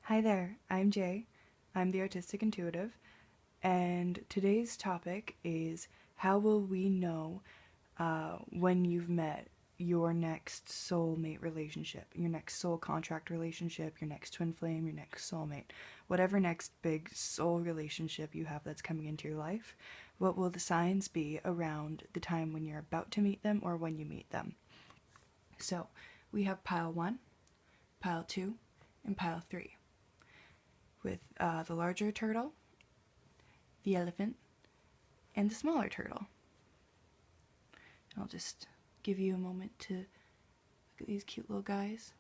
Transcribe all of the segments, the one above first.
Hi there, I'm Jay. I'm the Artistic Intuitive, and today's topic is how will we know when you've met your next soulmate relationship, your next soul contract relationship, your next twin flame, your next soulmate, whatever next big soul relationship you have that's coming into your life. What will the signs be around the time when you're about to meet them or when you meet them? So we have pile 1, pile 2, and pile 3. With the larger turtle, the elephant, and the smaller turtle. I'll just give you a moment to look at these cute little guys.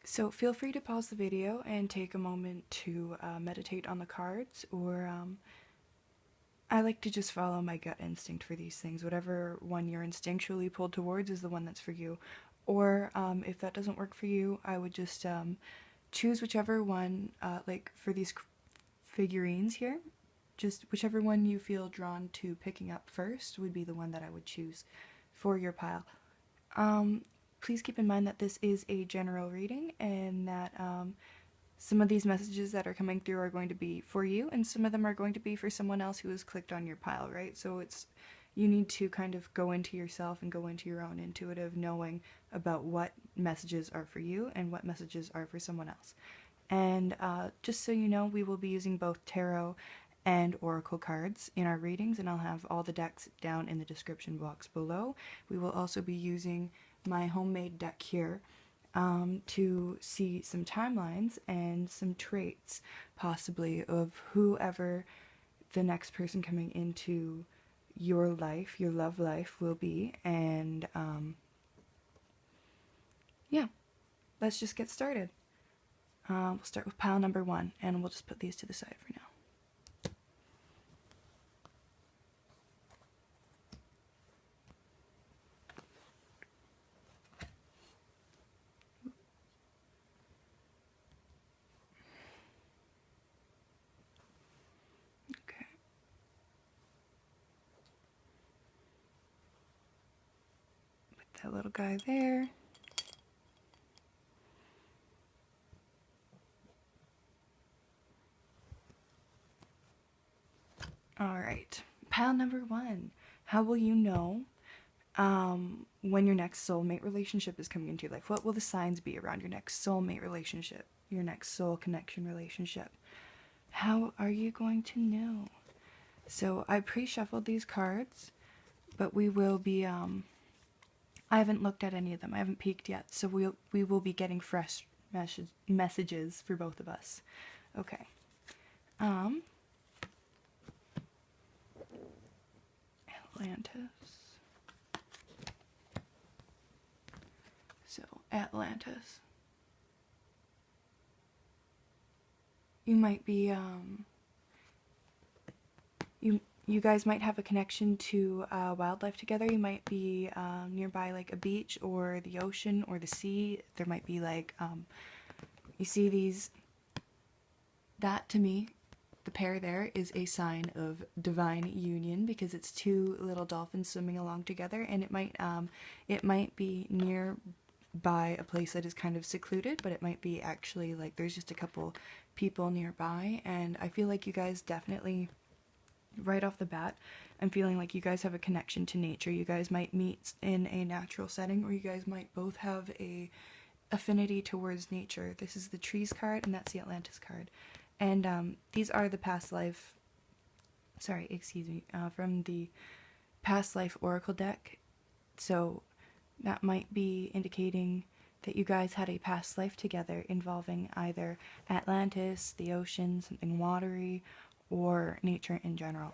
So feel free to pause the video and take a moment to meditate on the cards, or I like to just follow my gut instinct for these things. Whatever one you're instinctually pulled towards is the one that's for you. Or if that doesn't work for you, I would just choose whichever one, like for these figurines here, just whichever one you feel drawn to picking up first would be the one that I would choose for your pile. Please keep in mind that this is a general reading and that some of these messages that are coming through are going to be for you and some of them are going to be for someone else who has clicked on your pile, right? So you need to kind of go into yourself and go into your own intuitive knowing about what messages are for you and what messages are for someone else. And just so you know, we will be using both tarot and oracle cards in our readings, and I'll have all the decks down in the description box below. We will also be using my homemade deck here to see some timelines and some traits, possibly, of whoever the next person coming into your life, your love life, will be. And yeah, let's just get started. We'll start with pile number 1, and we'll just put these to the side for now. Okay. Put that little guy there. Alright, pile number 1. How will you know when your next soulmate relationship is coming into your life? What will the signs be around your next soulmate relationship, your next soul connection relationship? How are you going to know? So I pre-shuffled these cards, but we will be, I haven't looked at any of them. I haven't peeked yet, so we will be getting fresh messages for both of us. Okay. Atlantis. So, Atlantis. You might be, you guys might have a connection to wildlife together. You might be nearby like a beach or the ocean or the sea. There might be like, you see these, that to me, the pair there is a sign of divine union because it's two little dolphins swimming along together, and it might be nearby a place that is kind of secluded, but it might be actually like there's just a couple people nearby, and I feel like you guys definitely, right off the bat, I'm feeling like you guys have a connection to nature. You guys might meet in a natural setting, or you guys might both have a affinity towards nature. This is the trees card, and that's the Atlantis card. And these are the past life, from the past life oracle deck. So that might be indicating that you guys had a past life together involving either Atlantis, the ocean, something watery, or nature in general.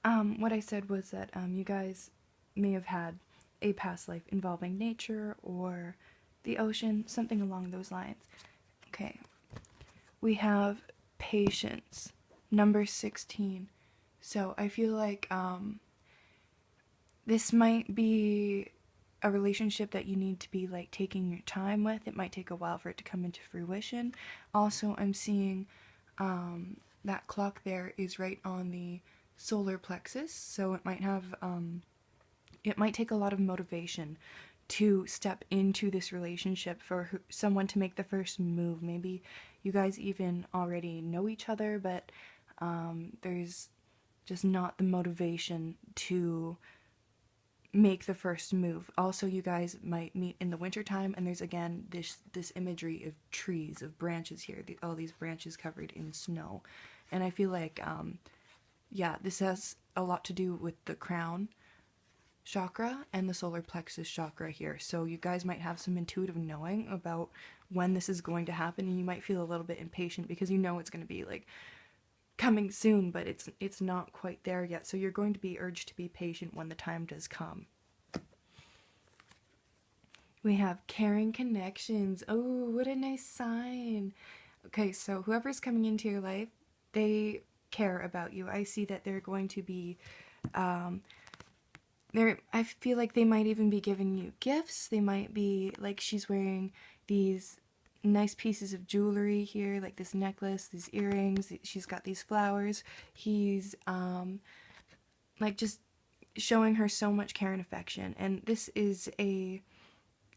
What I said was that you guys may have had a past life involving nature or the ocean, something along those lines. Okay. We have patience, number 16. So I feel like this might be a relationship that you need to be like taking your time with. It might take a while for it to come into fruition. Also, I'm seeing that clock there is right on the solar plexus, so it might have it might take a lot of motivation to step into this relationship for someone to make the first move. Maybe you guys even already know each other, but there's just not the motivation to make the first move. Also, you guys might meet in the wintertime, and there's again this imagery of trees, of branches here, all these branches covered in snow. And I feel like yeah, this has a lot to do with the crown chakra and the solar plexus chakra here. So you guys might have some intuitive knowing about when this is going to happen, and you might feel a little bit impatient because you know it's going to be like coming soon, but it's not quite there yet. So you're going to be urged to be patient when the time does come. We have caring connections. Oh, what a nice sign. Okay, so whoever's coming into your life, they care about you. I see that they're going to be I feel like they might even be giving you gifts. They might be like, she's wearing these nice pieces of jewelry here, like this necklace, these earrings. She's got these flowers. He's like just showing her so much care and affection. And this is a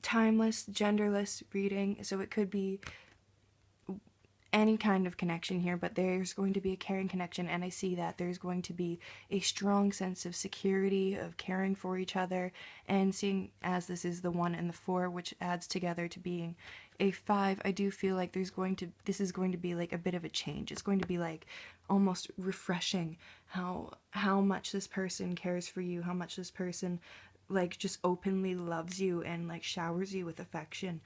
timeless, genderless reading, so it could be any kind of connection here, but there's going to be a caring connection, and I see that there's going to be a strong sense of security, of caring for each other, and seeing as this is the 1 and the 4, which adds together to being a 5, I do feel like this is going to be like a bit of a change. It's going to be like almost refreshing how much this person cares for you, how much this person like just openly loves you and like showers you with affection.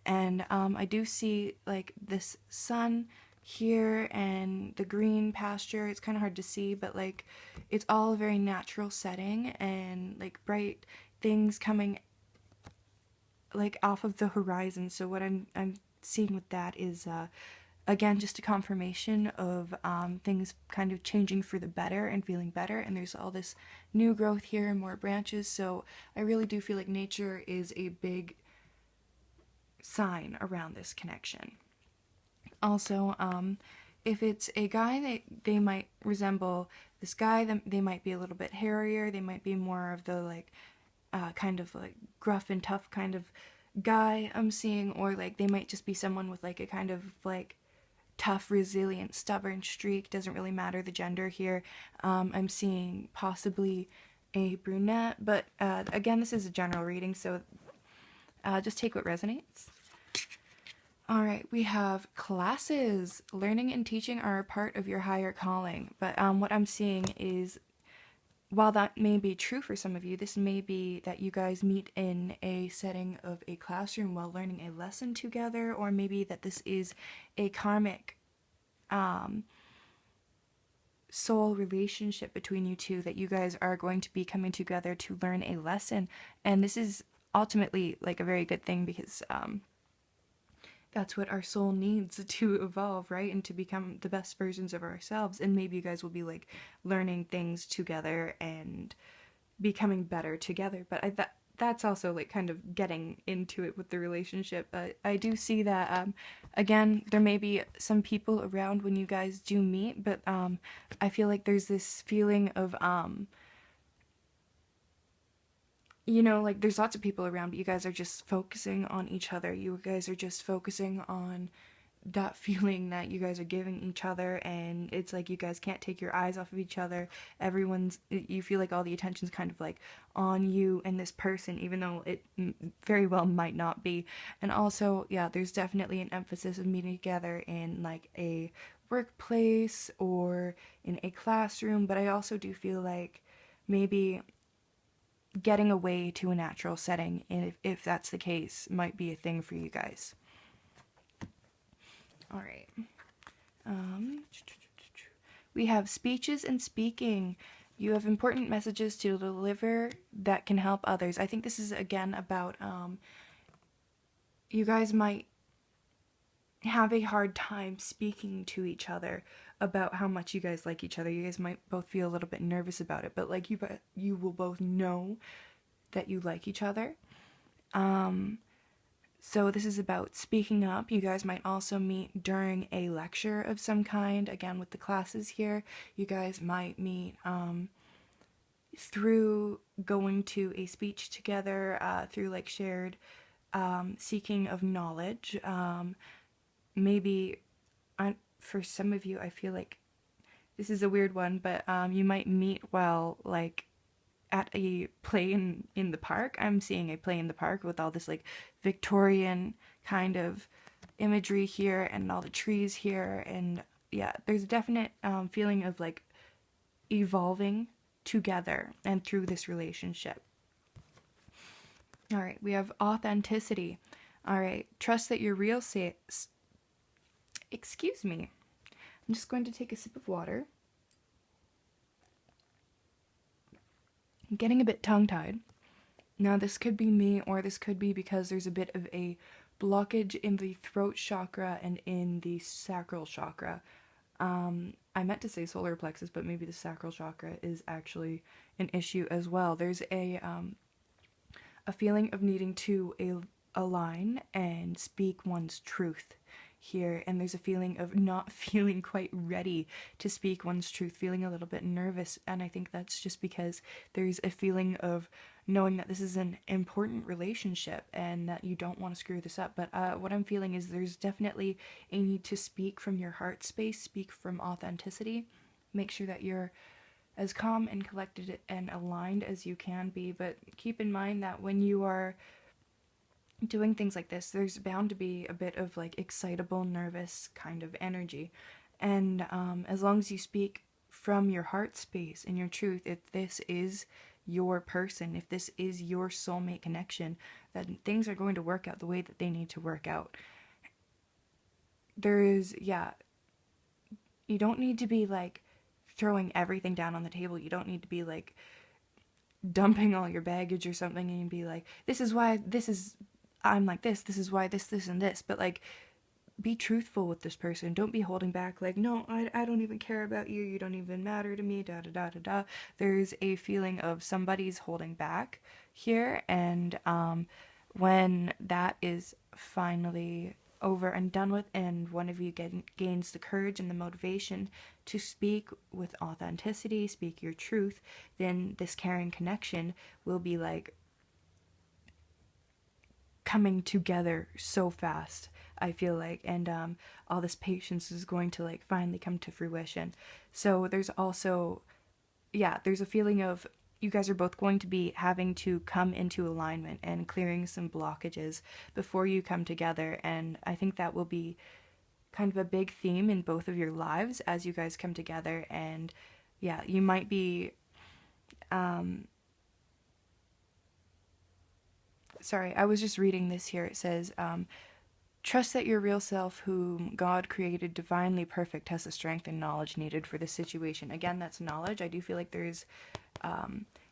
And I do see like this sun here and the green pasture. It's kind of hard to see, but like it's all a very natural setting, and like bright things coming like off of the horizon. So what I'm seeing with that is again just a confirmation of things kind of changing for the better and feeling better. And there's all this new growth here and more branches. So I really do feel like nature is a big sign around this connection. Also, if it's a guy, they might resemble this guy. They might be a little bit hairier. They might be more of the like kind of like gruff and tough kind of guy I'm seeing, or like they might just be someone with like a kind of like tough, resilient, stubborn streak. Doesn't really matter the gender here. I'm seeing possibly a brunette, but again, this is a general reading, so just take what resonates. Alright, we have classes. Learning and teaching are a part of your higher calling. But what I'm seeing is, while that may be true for some of you, this may be that you guys meet in a setting of a classroom while learning a lesson together, or maybe that this is a karmic soul relationship between you two, that you guys are going to be coming together to learn a lesson. And this is ultimately like a very good thing, because that's what our soul needs to evolve, right? And to become the best versions of ourselves. And maybe you guys will be like learning things together and becoming better together. But that's also like kind of getting into it with the relationship. I do see that, again, there may be some people around when you guys do meet, but I feel like there's this feeling of, you know, like there's lots of people around, but you guys are just focusing on each other. You guys are just focusing on that feeling that you guys are giving each other, and it's like you guys can't take your eyes off of each other. You feel like all the attention's kind of like on you and this person, even though it very well might not be. And also, yeah, there's definitely an emphasis of meeting together in like a workplace or in a classroom, but I also do feel like maybe getting away to a natural setting, and if that's the case, might be a thing for you guys. All right. We have speeches and speaking. You have important messages to deliver that can help others. I think this is again about you guys might have a hard time speaking to each other about how much you guys like each other. You guys might both feel a little bit nervous about it, but like you will both know that you like each other. So this is about speaking up. You guys might also meet during a lecture of some kind. Again, with the classes here, you guys might meet through going to a speech together, through like shared seeking of knowledge. Maybe for some of you, I feel like this is a weird one, but you might meet while like at a play in the park. I'm seeing a play in the park with all this like Victorian kind of imagery here and all the trees here, and yeah, there's a definite feeling of like evolving together and through this relationship. All right, we have authenticity. All right, trust that your real excuse me. I'm just going to take a sip of water. I'm getting a bit tongue-tied. Now, this could be me, or this could be because there's a bit of a blockage in the throat chakra and in the sacral chakra. I meant to say solar plexus, but maybe the sacral chakra is actually an issue as well. There's a feeling of needing to align and speak one's truth here, and there's a feeling of not feeling quite ready to speak one's truth, feeling a little bit nervous, and I think that's just because there's a feeling of knowing that this is an important relationship and that you don't want to screw this up. But what I'm feeling is there's definitely a need to speak from your heart space, speak from authenticity, make sure that you're as calm and collected and aligned as you can be, but keep in mind that when you are doing things like this, there's bound to be a bit of like excitable, nervous kind of energy. And as long as you speak from your heart space and your truth, if this is your person, if this is your soulmate connection, then things are going to work out the way that they need to work out. There is, yeah, you don't need to be like throwing everything down on the table. You don't need to be like dumping all your baggage or something and be like, this is why this is I'm like this is why this, and this. But like, be truthful with this person. Don't be holding back like, no, I don't even care about you. You don't even matter to me, da da da da da. There's a feeling of somebody's holding back here, and when that is finally over and done with, and one of you gains the courage and the motivation to speak with authenticity, speak your truth, then this caring connection will be like coming together so fast, I feel like, and all this patience is going to like finally come to fruition. So there's also, yeah, there's a feeling of you guys are both going to be having to come into alignment and clearing some blockages before you come together, and I think that will be kind of a big theme in both of your lives as you guys come together. And yeah, you might be sorry, I was just reading this here. It says, trust that your real self, whom God created divinely perfect, has the strength and knowledge needed for this situation. Again, that's knowledge. I do feel like there's,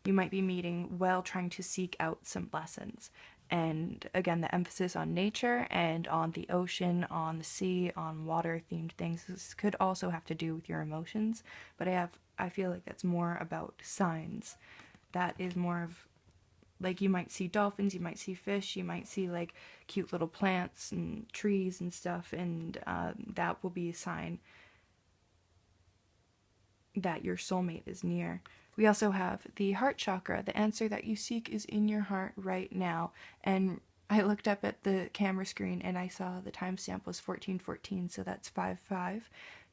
you might be meeting while trying to seek out some lessons. And again, the emphasis on nature and on the ocean, on the sea, on water-themed things. This could also have to do with your emotions, but I feel like that's more about signs. That is more of, like, you might see dolphins, you might see fish, you might see like cute little plants and trees and stuff, and that will be a sign that your soulmate is near. We also have the heart chakra. The answer that you seek is in your heart right now. And I looked up at the camera screen and I saw the timestamp was 1414, so that's 5/5.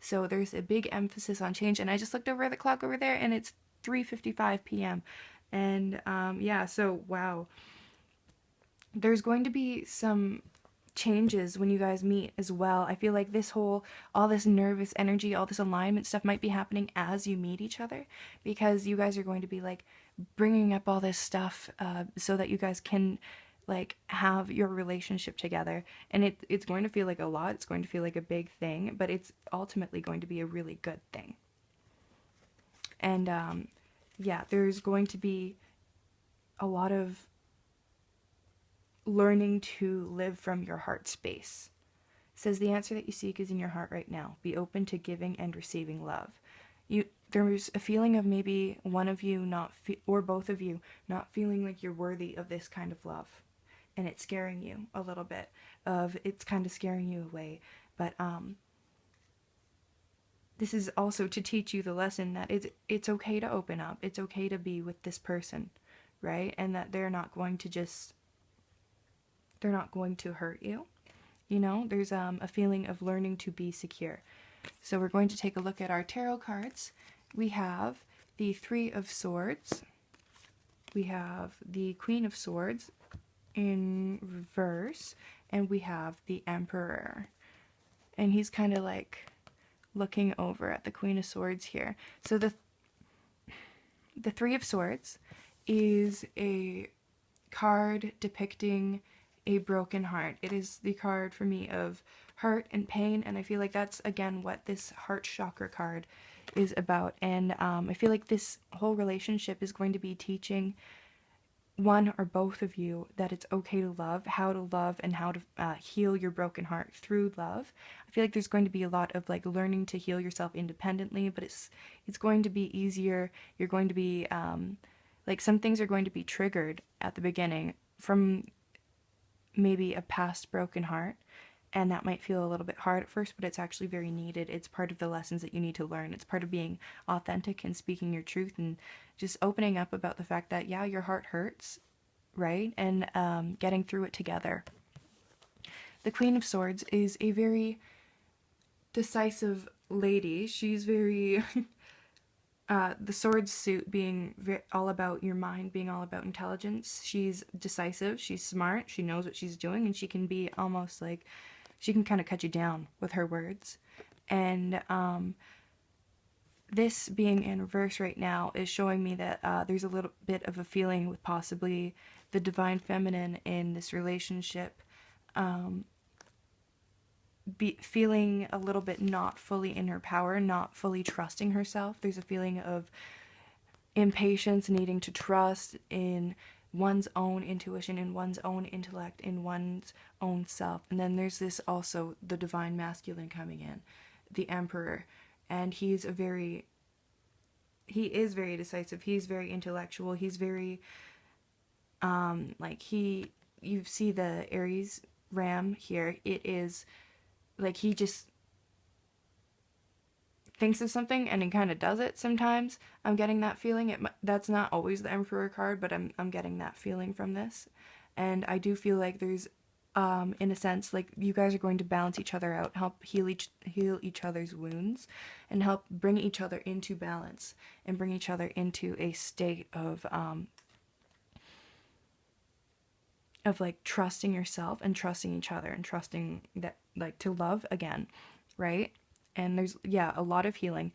So there's a big emphasis on change. And I just looked over at the clock over there and it's 3:55 p.m. And yeah, so wow. There's going to be some changes when you guys meet as well. I feel like all this nervous energy, all this alignment stuff might be happening as you meet each other, because you guys are going to be like bringing up all this stuff so that you guys can like have your relationship together. And it's going to feel like a lot. It's going to feel like a big thing, but it's ultimately going to be a really good thing. And yeah, there's going to be a lot of learning to live from your heart space. It says the answer that you seek is in your heart right now. Be open to giving and receiving love. There's a feeling of maybe one of you or both of you not feeling like you're worthy of this kind of love. and it's scaring you a little bit, it's kind of scaring you away. But this is also to teach you the lesson that it's okay to open up. It's okay to be with this person, right? And that they're not going to hurt you. You know, there's a feeling of learning to be secure. So we're going to take a look at our tarot cards. We have the Three of Swords. We have the Queen of Swords in reverse, and we have the Emperor. And he's kind of like looking over at the Queen of Swords here. So the Three of Swords is a card depicting a broken heart. It is the card for me of hurt and pain, and I feel like that's again what this heart chakra card is about. And I feel like this whole relationship is going to be teaching one or both of you that it's okay to love, how to love, and how to heal your broken heart through love. I feel like there's going to be a lot of like learning to heal yourself independently, but it's going to be easier. You're going to be like some things are going to be triggered at the beginning from maybe a past broken heart, and that might feel a little bit hard at first, but it's actually very needed. It's part of the lessons that you need to learn. It's part of being authentic and speaking your truth and just opening up about the fact that, yeah, your heart hurts, right? And getting through it together. The Queen of Swords is a very decisive lady. She's very... the sword suit being all about your mind, being all about intelligence. She's decisive, she's smart, she knows what she's doing, and she can be almost like... she can kind of cut you down with her words. And this being in reverse right now is showing me that there's a little bit of a feeling with possibly the divine feminine in this relationship feeling a little bit not fully in her power, not fully trusting herself. There's a feeling of impatience, needing to trust in one's own intuition, in one's own intellect, in one's own self. And then there's this also the divine masculine coming in, the Emperor, and he is very decisive. He's very intellectual. He's very you see the Aries ram here. It is like he just thinks of something and he kind of does it sometimes. I'm getting that feeling. That's not always the Emperor card, but I'm getting that feeling from this. And I do feel like there's in a sense, like you guys are going to balance each other out, help heal each other's wounds, and help bring each other into balance and bring each other into a state of like trusting yourself and trusting each other and trusting that, like, to love again, right? And there's, yeah, a lot of healing.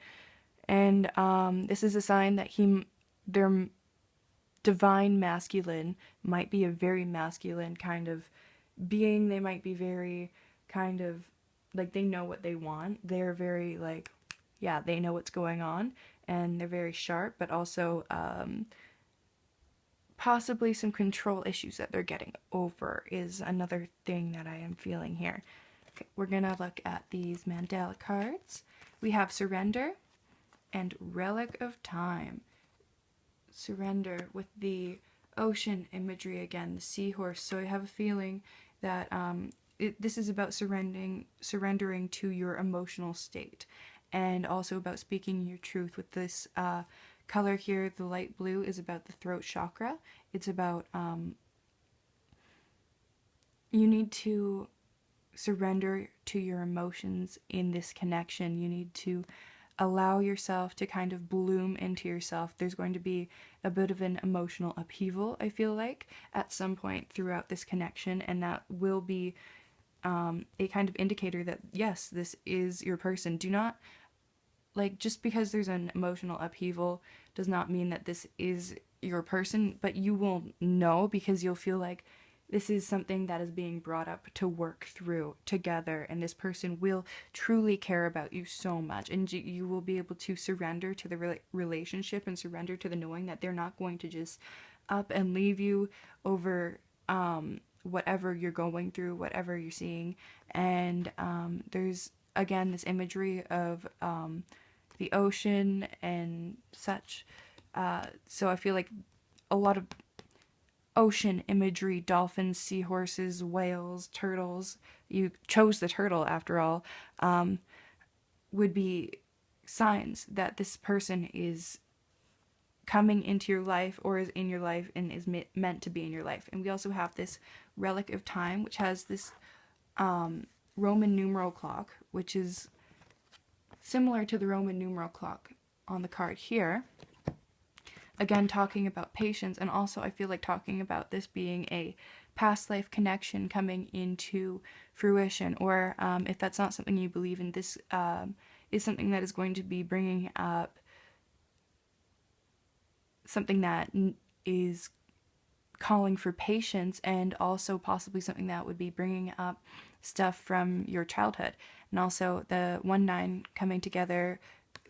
And this is a sign that their divine masculine might be a very masculine kind of being. They might be very kind of like, they know what they want. They're very like, yeah, they know what's going on, and they're very sharp, but also possibly some control issues that they're getting over is another thing that I am feeling here. Okay, we're gonna look at these mandala cards. We have Surrender and Relic of Time. Surrender with the ocean imagery again, the seahorse. So I have a feeling that this is about surrendering to your emotional state, and also about speaking your truth. With this color here, the light blue, is about the throat chakra. It's about you need to surrender to your emotions in this connection. You need to allow yourself to kind of bloom into yourself. There's going to be a bit of an emotional upheaval, I feel like, at some point throughout this connection, and that will be a kind of indicator that, yes, this is your person. Do not, like, just because there's an emotional upheaval does not mean that this is your person, but you will know, because you'll feel like this is something that is being brought up to work through together, and this person will truly care about you so much, and you will be able to surrender to the relationship and surrender to the knowing that they're not going to just up and leave you over whatever you're going through, whatever you're seeing. And there's, again, this imagery of the ocean and such. So I feel like a lot of ocean imagery, dolphins, seahorses, whales, turtles. You chose the turtle after all. Would be signs that this person is coming into your life or is in your life and is meant to be in your life. And we also have this relic of time, which has this Roman numeral clock, which is similar to the Roman numeral clock on the card here. Again, talking about patience, and also I feel like talking about this being a past life connection coming into fruition, or if that's not something you believe in, this is something that is going to be bringing up something that is calling for patience, and also possibly something that would be bringing up stuff from your childhood. And also the 1-9 coming together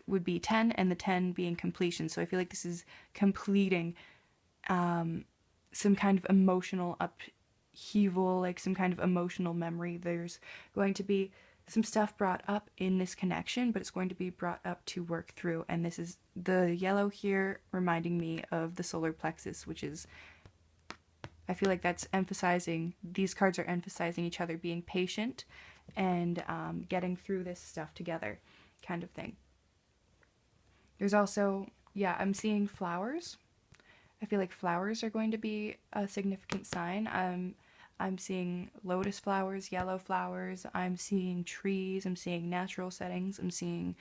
would be 10, and the 10 being completion. So I feel like this is completing some kind of emotional upheaval, like some kind of emotional memory. There's going to be some stuff brought up in this connection, but it's going to be brought up to work through. And this is the yellow here reminding me of the solar plexus, which is, I feel like that's emphasizing, these cards are emphasizing each other being patient and getting through this stuff together, kind of thing. There's also, yeah, I'm seeing flowers. I feel like flowers are going to be a significant sign. I'm seeing lotus flowers, yellow flowers. I'm seeing trees. I'm seeing natural settings. I'm seeing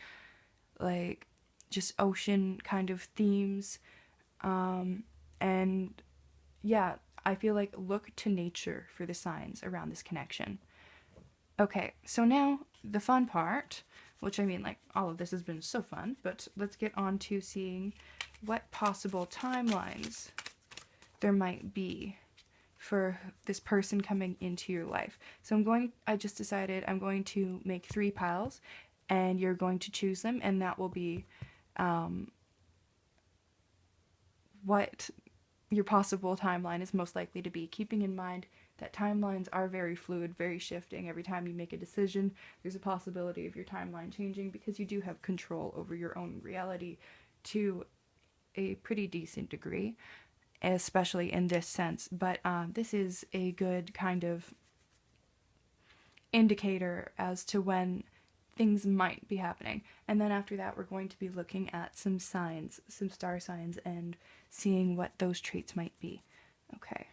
like just ocean kind of themes. And yeah, I feel like look to nature for the signs around this connection. Okay, so now the fun part, which I mean, like, all of this has been so fun, but let's get on to seeing what possible timelines there might be for this person coming into your life. So I just decided I'm going to make 3 piles, and you're going to choose them, and that will be what your possible timeline is most likely to be, keeping in mind that timelines are very fluid, very shifting. Every time you make a decision, there's a possibility of your timeline changing, because you do have control over your own reality to a pretty decent degree, especially in this sense. But this is a good kind of indicator as to when things might be happening. And then after that, we're going to be looking at some signs, some star signs, and seeing what those traits might be. Okay.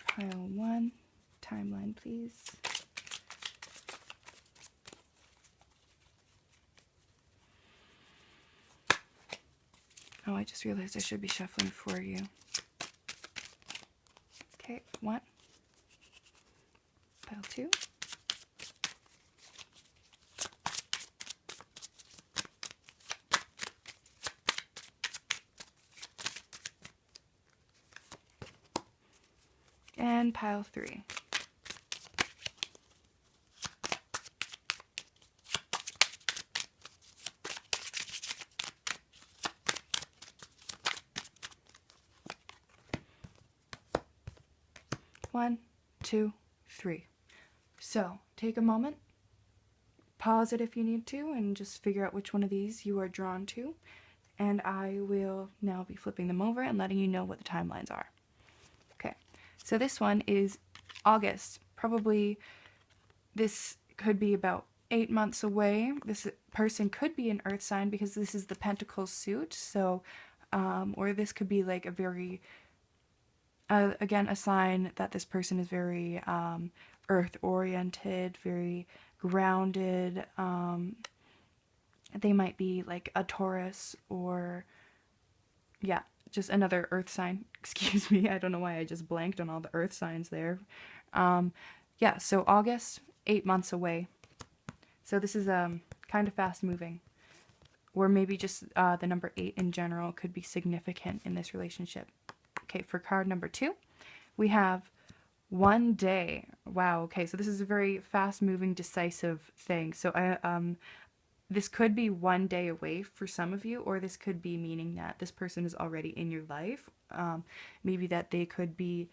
Pile 1, timeline, please. Oh, I just realized I should be shuffling for you. Okay, 1. Pile 2. And pile 3. One, 2, 3. So take a moment, pause it if you need to, and just figure out which one of these you are drawn to. And I will now be flipping them over and letting you know what the timelines are. Okay, so this one is August. Probably this could be about 8 months away. This person could be an earth sign because this is the Pentacles suit. So, or this could be like a very, again, a sign that this person is very earth-oriented, very grounded. They might be like a Taurus, or, yeah, just another earth sign. Excuse me, I don't know why I just blanked on all the earth signs there. Yeah, so August, 8 months away. So this is kind of fast moving. Or maybe just the number 8 in general could be significant in this relationship. Okay, for card number 2, we have 1 day. Wow, okay, so this is a very fast moving, decisive thing. So this could be 1 day away for some of you, or this could be meaning that this person is already in your life. Maybe that they could be,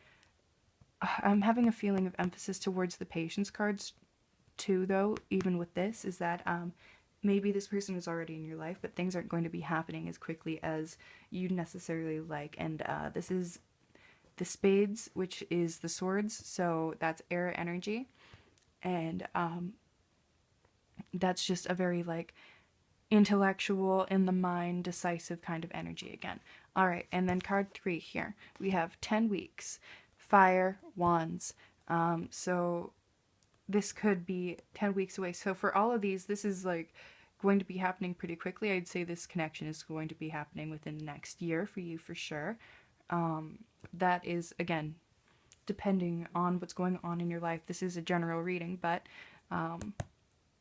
I'm having a feeling of emphasis towards the patience cards too, though, even with this, is that maybe this person is already in your life, but things aren't going to be happening as quickly as you necessarily like. And this is the spades, which is the swords, so that's air energy. And that's just a very like intellectual, in the mind, decisive kind of energy again. All right, and then card 3 here. We have 10 weeks, fire, wands. So this could be 10 weeks away. So for all of these, this is like going to be happening pretty quickly. I'd say this connection is going to be happening within the next year for you for sure. That is, again, depending on what's going on in your life. This is a general reading, but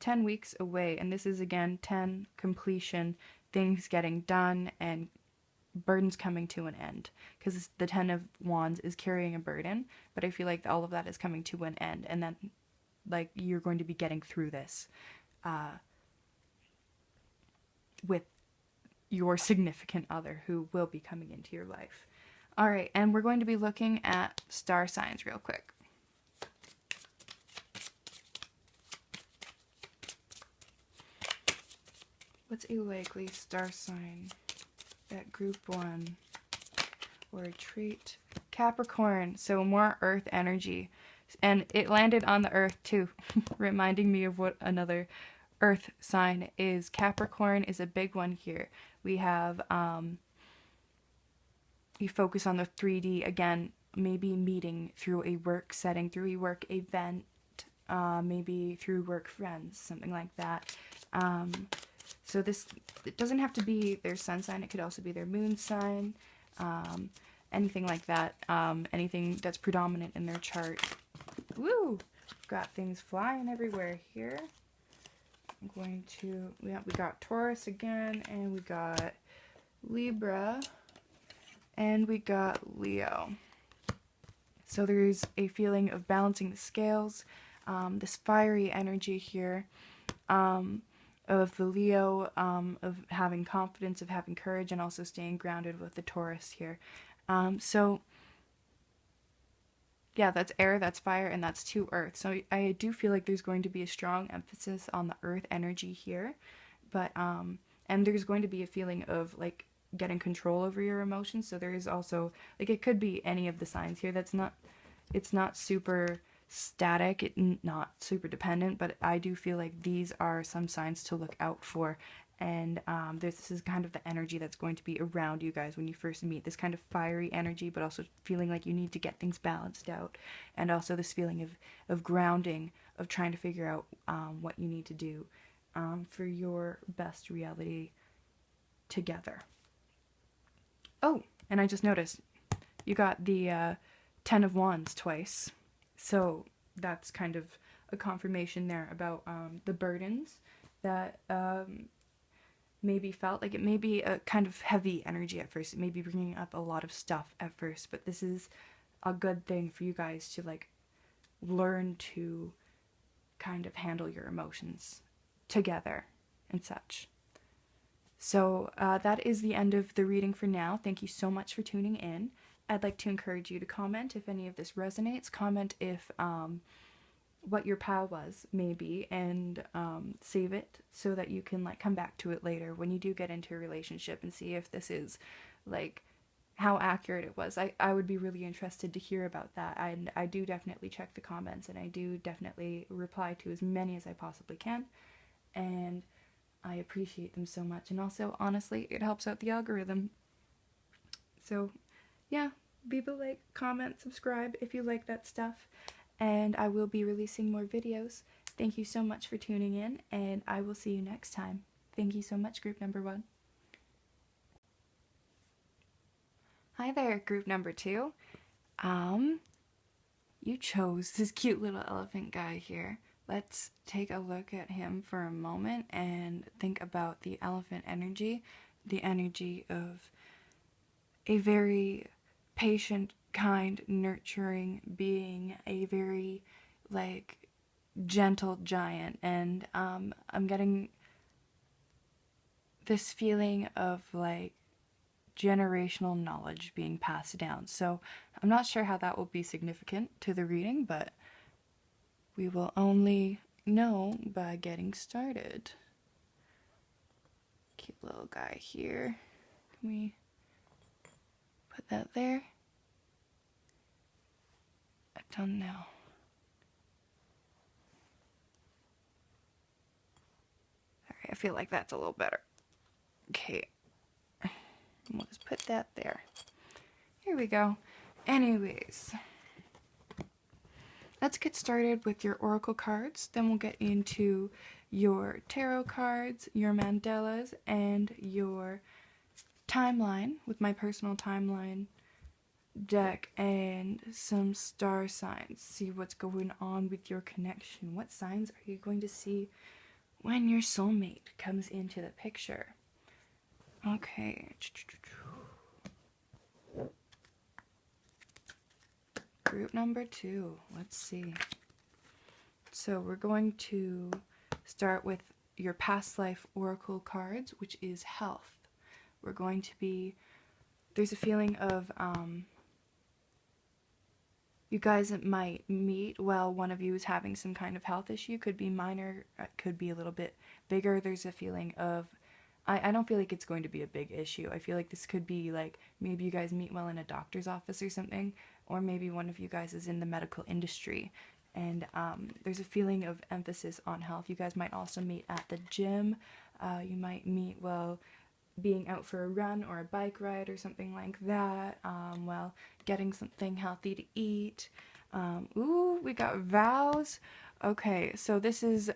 10 weeks away. And this is, again, 10, completion, things getting done, and burdens coming to an end. Because the 10 of Wands is carrying a burden, but I feel like all of that is coming to an end. And then, like, you're going to be getting through this with your significant other who will be coming into your life. All right, and we're going to be looking at star signs real quick. What's a likely star sign at group 1 or a trait? Capricorn, so more earth energy. And it landed on the earth too, reminding me of what another earth sign is. Capricorn is a big one here. We have you focus on the 3D again, maybe meeting through a work setting, through a work event, maybe through work friends, something like that. So this, it doesn't have to be their sun sign, it could also be their moon sign, anything like that, anything that's predominant in their chart. Woo! Got things flying everywhere here. I'm going to, we got Taurus again, and we got Libra, and we got Leo. So there's a feeling of balancing the scales, this fiery energy here, of the Leo, of having confidence, of having courage, and also staying grounded with the Taurus here. So yeah, that's air, that's fire, and that's 2 earth. So I do feel like there's going to be a strong emphasis on the earth energy here, but and there's going to be a feeling of like getting control over your emotions. So there is also, like, it could be any of the signs here. That's not, it's not super static, not super dependent, but I do feel like these are some signs to look out for. And this is kind of the energy that's going to be around you guys when you first meet, this kind of fiery energy, but also feeling like you need to get things balanced out, and also this feeling of grounding, of trying to figure out what you need to do for your best reality together. Oh, and I just noticed you got the 10 of Wands twice, so that's kind of a confirmation there about the burdens that maybe felt like it may be a kind of heavy energy at first. It may be bringing up a lot of stuff at first, but this is a good thing for you guys to like learn to kind of handle your emotions together and such. So that is the end of the reading for now. Thank you so much for tuning in. I'd like to encourage you to comment if any of this resonates. Comment if what your POW was, maybe, and save it so that you can like come back to it later when you do get into a relationship and see if this is like how accurate it was. I would be really interested to hear about that. And I do definitely check the comments, and I do definitely reply to as many as I possibly can, and I appreciate them so much. And also, honestly, it helps out the algorithm. So yeah, leave a like, comment, subscribe if you like that stuff, and I will be releasing more videos. Thank you so much for tuning in, and I will see you next time. Thank you so much, group number 1. Hi there, group number 2. You chose this cute little elephant guy here. Let's take a look at him for a moment and think about the elephant energy, the energy of a very patient, kind, nurturing being, a very like gentle giant. And I'm getting this feeling of like generational knowledge being passed down. So I'm not sure how that will be significant to the reading, but we will only know by getting started. cute little guy here. Can we put that there? I don't know. Alright, I feel like that's a little better. Okay. We'll just put that there. Here we go. Anyways, let's get started with your oracle cards. Then we'll get into your tarot cards, your mandalas, and your timeline with my personal timeline deck and some star signs. See what's going on with your connection. What signs are you going to see when your soulmate comes into the picture? Okay. Group number 2. Let's see. So we're going to start with your past life oracle cards, which is health. We're going to be, there's a feeling of you guys might meet while one of you is having some kind of health issue. Could be minor, could be a little bit bigger. There's a feeling of, I don't feel like it's going to be a big issue. I feel like this could be like, maybe you guys meet while in a doctor's office or something, or maybe one of you guys is in the medical industry. And there's a feeling of emphasis on health. You guys might also meet at the gym. You might meet while being out for a run or a bike ride or something like that, while getting something healthy to eat. Ooh, we got vows. Okay, so this is,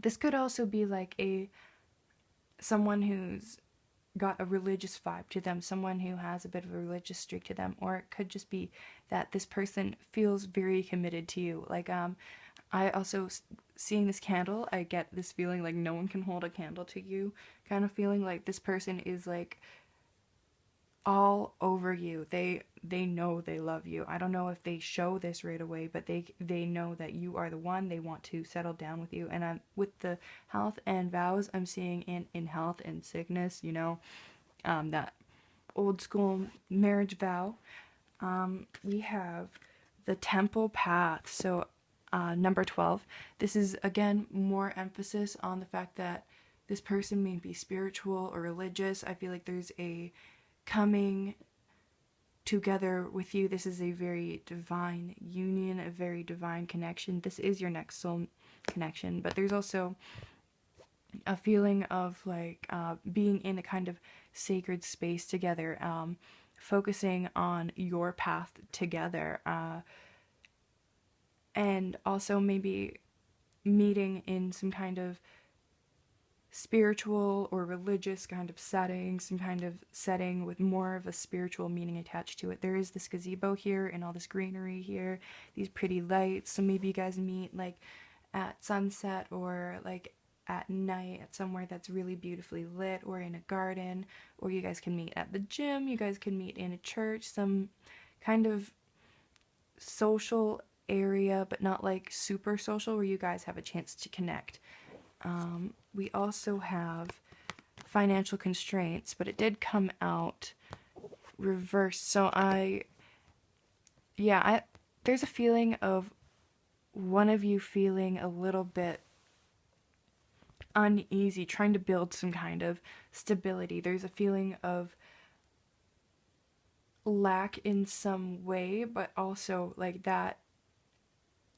this could also be like someone who's got a religious vibe to them, someone who has a bit of a religious streak to them, or it could just be that this person feels very committed to you. Like, I also, seeing this candle, I get this feeling like no one can hold a candle to you, kind of feeling like this person is like all over you. They know they love you. I don't know if they show this right away, but they know that you are the one. They want to settle down with you. And with the health and vows, I'm seeing in health and sickness, you know, that old school marriage vow. We have the temple path. So number 12. This is, again, more emphasis on the fact that this person may be spiritual or religious. I feel like there's a coming together with you. This is a very divine union, a very divine connection. This is your next soul connection, but there's also a feeling of like being in a kind of sacred space together, focusing on your path together, and also maybe meeting in some kind of spiritual or religious kind of setting, some kind of setting with more of a spiritual meaning attached to it. There is this gazebo here and all this greenery here, these pretty lights. So maybe you guys meet like at sunset or like at night at somewhere that's really beautifully lit, or in a garden, or you guys can meet at the gym, you guys can meet in a church, some kind of social area, but not like super social, where you guys have a chance to connect. We also have financial constraints, but it did come out reversed. So there's a feeling of one of you feeling a little bit uneasy, trying to build some kind of stability. There's a feeling of lack in some way, but also like that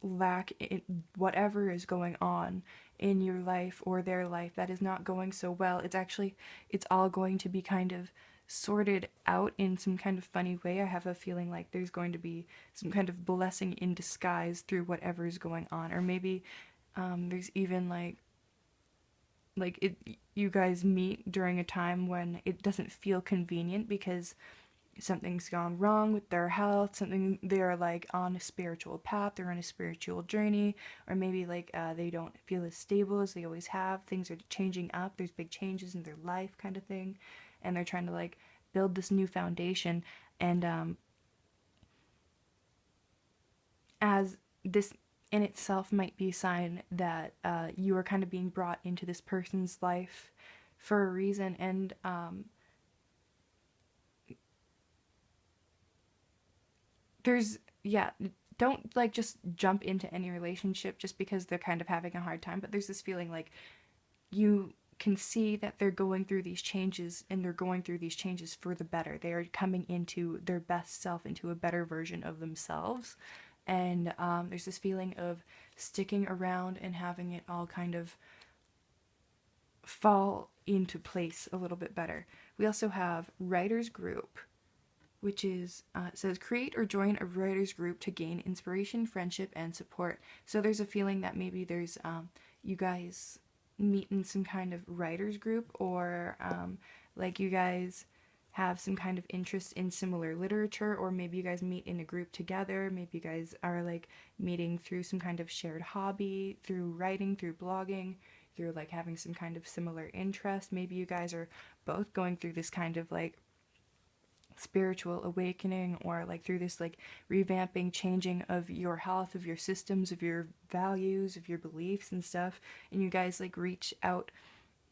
lack in whatever is going on in your life or their life that is not going so well. It's all going to be kind of sorted out in some kind of funny way. I have a feeling like there's going to be some kind of blessing in disguise through whatever is going on, or maybe there's even you guys meet during a time when it doesn't feel convenient because something's gone wrong with their health, they're like on a spiritual path, they're on a spiritual journey, or maybe like they don't feel as stable as they always have, things are changing up, there's big changes in their life kind of thing, and they're trying to like build this new foundation. And as this in itself might be a sign that you are kind of being brought into this person's life for a reason. And don't like just jump into any relationship just because they're kind of having a hard time, but there's this feeling like you can see that they're going through these changes, and they're going through these changes for the better. They are coming into their best self, into a better version of themselves. And there's this feeling of sticking around and having it all kind of fall into place a little bit better. We also have writers group, which is it says create or join a writers group to gain inspiration, friendship, and support. So there's a feeling that maybe there's you guys meet in some kind of writers group, or like you guys have some kind of interest in similar literature, or maybe you guys meet in a group together. Maybe you guys are like meeting through some kind of shared hobby, through writing, through blogging, through like having some kind of similar interest. Maybe you guys are both going through this kind of like spiritual awakening, or like through this like revamping, changing of your health, of your systems, of your values, of your beliefs and stuff, and you guys like reach out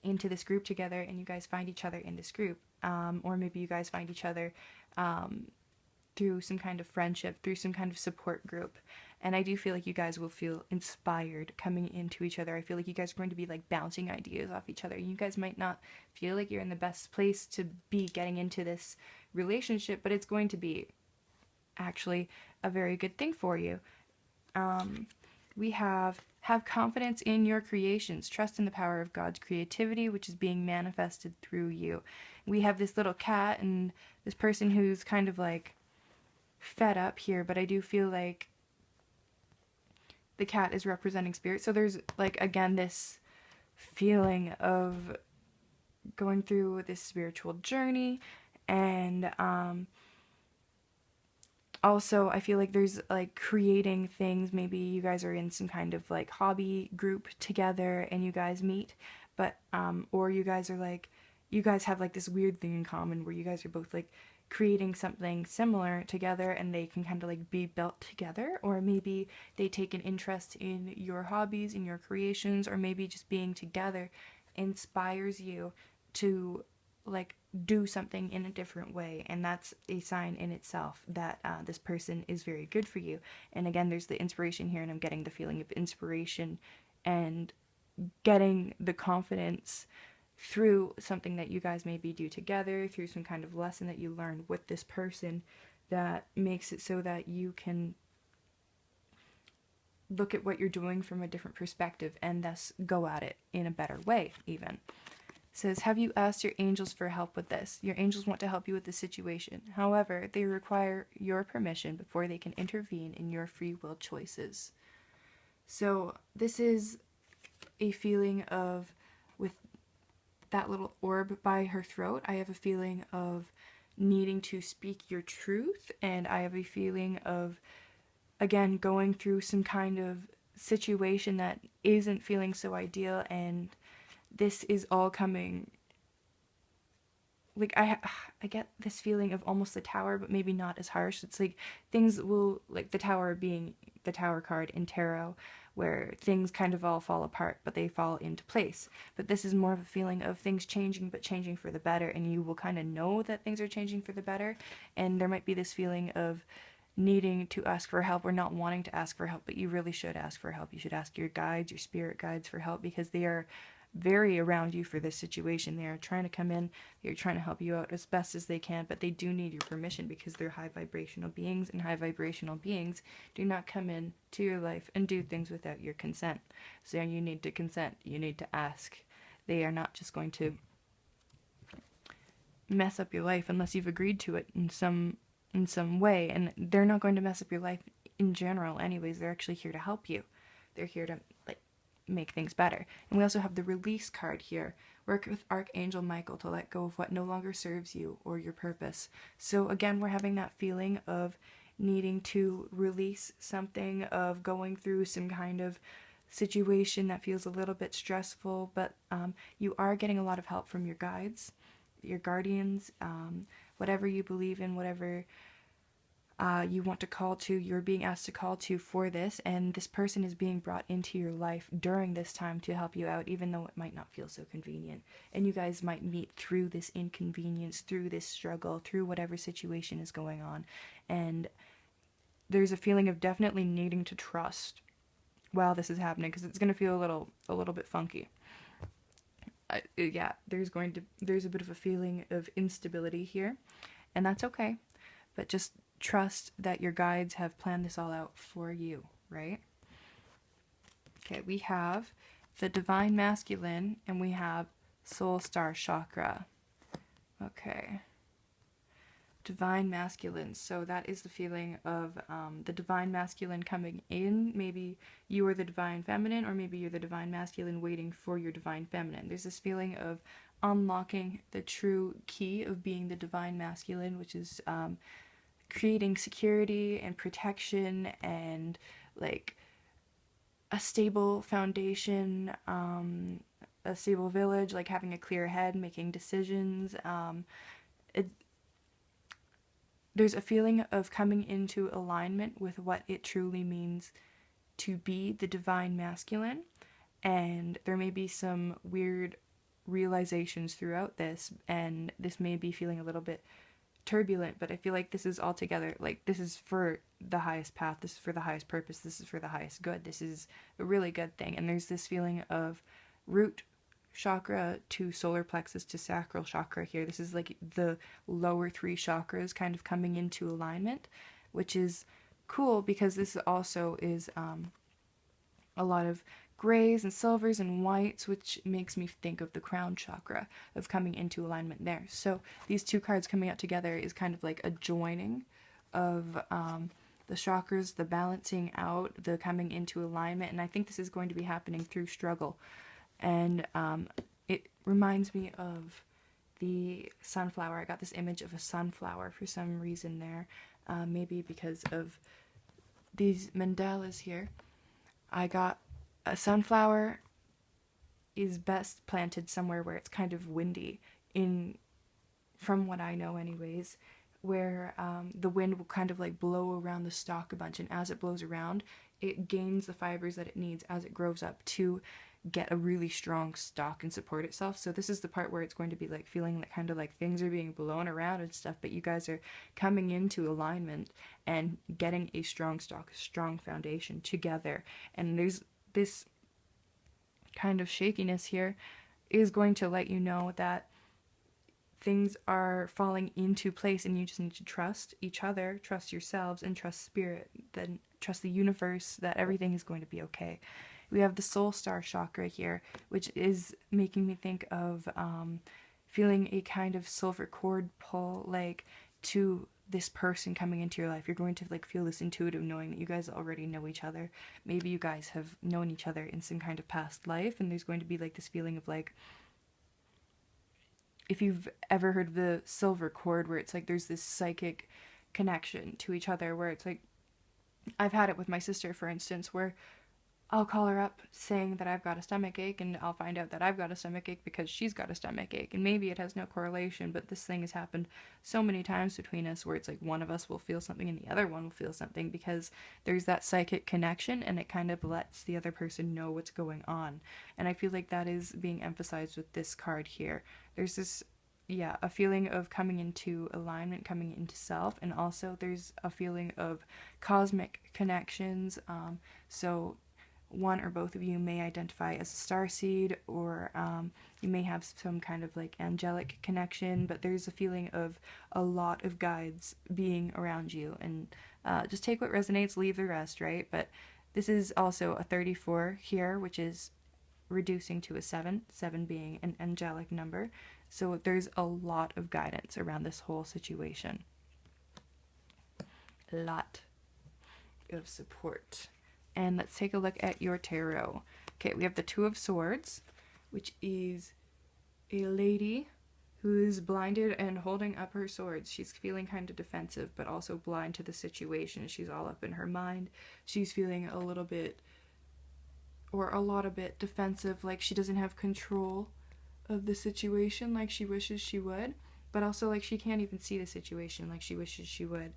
into this group together, and you guys find each other in this group, or maybe you guys find each other through some kind of friendship, through some kind of support group. And I do feel like you guys will feel inspired coming into each other. I feel like you guys are going to be like bouncing ideas off each other. You guys might not feel like you're in the best place to be getting into this relationship, but it's going to be actually a very good thing for you. We have confidence in your creations. Trust in the power of God's creativity, which is being manifested through you. We have this little cat and this person who's kind of like fed up here, but I do feel like the cat is representing spirit. So there's like, again, this feeling of going through this spiritual journey, and also I feel like there's like creating things. Maybe you guys are in some kind of like hobby group together and you guys meet, but or you guys are like, you guys have like this weird thing in common where you guys are both like creating something similar together, and they can kind of like be built together. Or maybe they take an interest in your hobbies, in your creations, or maybe just being together inspires you to like do something in a different way, and that's a sign in itself that this person is very good for you. And again, there's the inspiration here, and I'm getting the feeling of inspiration and getting the confidence through something that you guys maybe do together, through some kind of lesson that you learned with this person, that makes it so that you can look at what you're doing from a different perspective and thus go at it in a better way even. It says, have you asked your angels for help with this? Your angels want to help you with the situation. However, they require your permission before they can intervene in your free will choices. So this is a feeling of, with that little orb by her throat, I have a feeling of needing to speak your truth, and I have a feeling of, again, going through some kind of situation that isn't feeling so ideal, and this is all coming, like, I get this feeling of almost the Tower, but maybe not as harsh. It's like things will, like the Tower being the Tower card in tarot, where things kind of all fall apart, but they fall into place. But this is more of a feeling of things changing, but changing for the better, and you will kind of know that things are changing for the better, and there might be this feeling of needing to ask for help, or not wanting to ask for help, but you really should ask for help. You should ask your guides, your spirit guides, for help, because they are very around you for this situation. They are trying to come in, they're trying to help you out as best as they can, but they do need your permission, because they're high vibrational beings, and high vibrational beings do not come in to your life and do things without your consent. So you need to consent, you need to ask. They are not just going to mess up your life unless you've agreed to it in some way, and they're not going to mess up your life in general anyways. They're actually here to help you. They're here to like make things better. And we also have the release card here. Work with Archangel Michael to let go of what no longer serves you or your purpose. So again, we're having that feeling of needing to release something, of going through some kind of situation that feels a little bit stressful, but you are getting a lot of help from your guides, your guardians, whatever you believe in, whatever you want to call to, you're being asked to call to for this, and this person is being brought into your life during this time to help you out, even though it might not feel so convenient. And you guys might meet through this inconvenience, through this struggle, through whatever situation is going on. And there's a feeling of definitely needing to trust while this is happening, because it's going to feel a little bit funky. yeah, there's a bit of a feeling of instability here, and that's okay. But just trust that your guides have planned this all out for you, right? Okay, we have the Divine Masculine and we have Soul Star Chakra. Okay. Divine Masculine. So that is the feeling of the Divine Masculine coming in. Maybe you are the Divine Feminine, or maybe you're the Divine Masculine waiting for your Divine Feminine. There's this feeling of unlocking the true key of being the Divine Masculine, which is creating security and protection and like a stable foundation, a stable village, like having a clear head, making decisions. There's a feeling of coming into alignment with what it truly means to be the Divine Masculine, and there may be some weird realizations throughout this, and this may be feeling a little bit turbulent, but I feel like this is all together, like this is for the highest path, this is for the highest purpose, this is for the highest good, this is a really good thing. And there's this feeling of root chakra to solar plexus to sacral chakra here. This is like the lower three chakras kind of coming into alignment, which is cool because this also is a lot of grays and silvers and whites, which makes me think of the crown chakra of coming into alignment there. So these two cards coming out together is kind of like a joining of the chakras, the balancing out, the coming into alignment, and I think this is going to be happening through struggle. And it reminds me of the sunflower. I got this image of a sunflower for some reason there, maybe because of these mandalas here. I got a sunflower is best planted somewhere where it's kind of windy, from what I know anyways, where the wind will kind of like blow around the stalk a bunch, and as it blows around, it gains the fibers that it needs as it grows up to get a really strong stalk and support itself. So this is the part where it's going to be like feeling like kind of like things are being blown around and stuff, but you guys are coming into alignment and getting a strong stalk, a strong foundation together. And there's this kind of shakiness here is going to let you know that things are falling into place, and you just need to trust each other, trust yourselves, and trust spirit, then trust the universe that everything is going to be okay. We have the soul star chakra here, which is making me think of feeling a kind of silver cord pull, like to this person coming into your life. You're going to like feel this intuitive knowing that you guys already know each other. Maybe you guys have known each other in some kind of past life, and there's going to be like this feeling of like, if you've ever heard of the silver cord, where it's like there's this psychic connection to each other, where it's like, I've had it with my sister, for instance, where I'll call her up saying that I've got a stomach ache, and I'll find out that I've got a stomach ache because she's got a stomach ache. And maybe it has no correlation, but this thing has happened so many times between us where it's like one of us will feel something and the other one will feel something, because there's that psychic connection, and it kind of lets the other person know what's going on. And I feel like that is being emphasized with this card here. There's this, yeah, a feeling of coming into alignment, coming into self, and also there's a feeling of cosmic connections. So one or both of you may identify as a starseed, or you may have some kind of like angelic connection, but there's a feeling of a lot of guides being around you, and just take what resonates, leave the rest, right? But this is also a 34 here, which is reducing to a 7 being an angelic number. So there's a lot of guidance around this whole situation. A lot of support. And let's take a look at your tarot. Okay, we have the Two of Swords, which is a lady who is blinded and holding up her swords. She's feeling kind of defensive, but also blind to the situation. She's all up in her mind. She's feeling a little bit, or a lot of it, defensive, like she doesn't have control of the situation like she wishes she would, but also like she can't even see the situation like she wishes she would.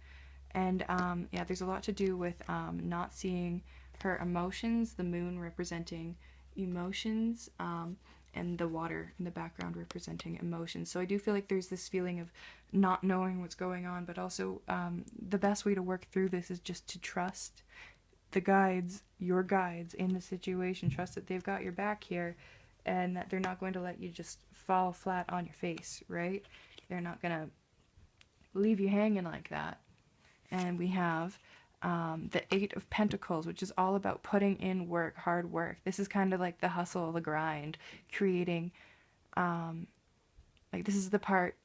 And yeah, there's a lot to do with not seeing her emotions, the moon representing emotions, and the water in the background representing emotions. So I do feel like there's this feeling of not knowing what's going on, but also the best way to work through this is just to trust the guides, your guides in the situation. Trust that they've got your back here, and that they're not going to let you just fall flat on your face, right? They're not going to leave you hanging like that. And we have the Eight of Pentacles, which is all about putting in work, hard work. This is kind of like the hustle, the grind, creating, like this is the part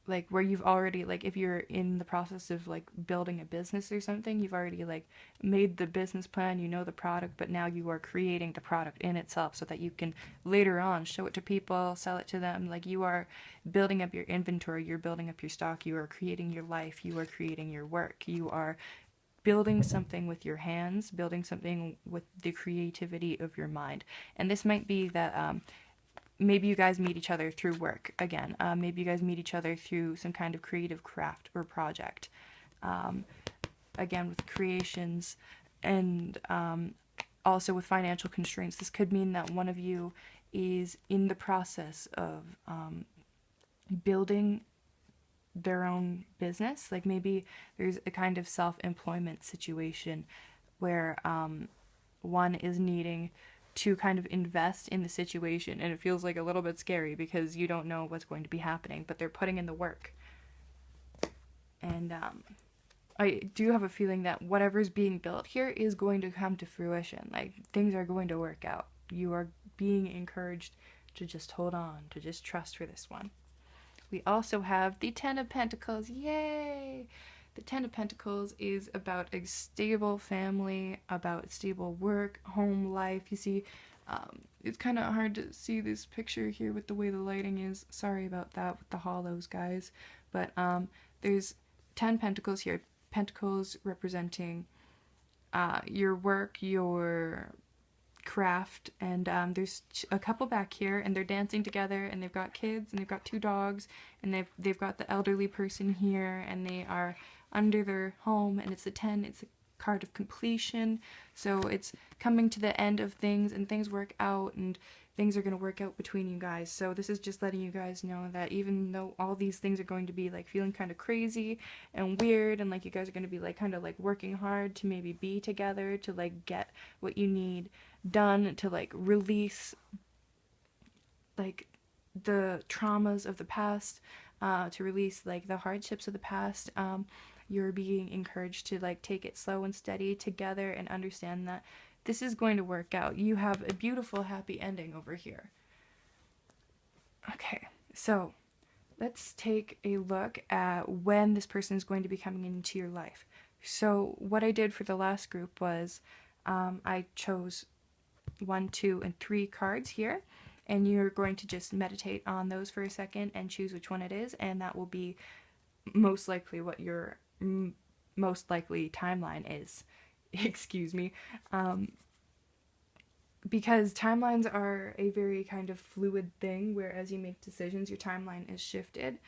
like where you've already, like if you're in the process of like building a business or something, you've already like made the business plan, you know the product, but now you are creating the product in itself so that you can later on show it to people, sell it to them. Like you are building up your inventory, you're building up your stock, you are creating your life, you are creating your work, you are building something with your hands, building something with the creativity of your mind. And this might be that maybe you guys meet each other through work again. Maybe you guys meet each other through some kind of creative craft or project. Again, with creations and also with financial constraints. This could mean that one of you is in the process of building their own business. Like maybe there's a kind of self-employment situation where one is needing to kind of invest in the situation, and it feels like a little bit scary because you don't know what's going to be happening, but they're putting in the work. And I do have a feeling that whatever's being built here is going to come to fruition. Like things are going to work out. You are being encouraged to just hold on, to just trust for this one. We also have the Ten of Pentacles. Yay! The Ten of Pentacles is about a stable family, about stable work, home life. You see, it's kind of hard to see this picture here with the way the lighting is. Sorry about that with the hollows, guys. But there's 10 pentacles here. Pentacles representing your work, your craft, and there's a couple back here, and they're dancing together, and they've got kids, and they've got 2 dogs, and they've got the elderly person here, and they are under their home, and it's a 10, it's a card of completion, so it's coming to the end of things, and things work out, and things are going to work out between you guys. So this is just letting you guys know that even though all these things are going to be like feeling kind of crazy and weird, and like you guys are going to be like kind of like working hard to maybe be together, to like get what you need done, to like release like the traumas of the past, to release like the hardships of the past, you're being encouraged to like take it slow and steady together and understand that this is going to work out. You have a beautiful happy ending over here. Okay, so let's take a look at when this person is going to be coming into your life. So what I did for the last group was I chose 1, 2, and 3 cards here, and you're going to just meditate on those for a second and choose which one it is, and that will be most likely what your most likely timeline is. Excuse me. Because timelines are a very kind of fluid thing, where as you make decisions, your timeline is shifted.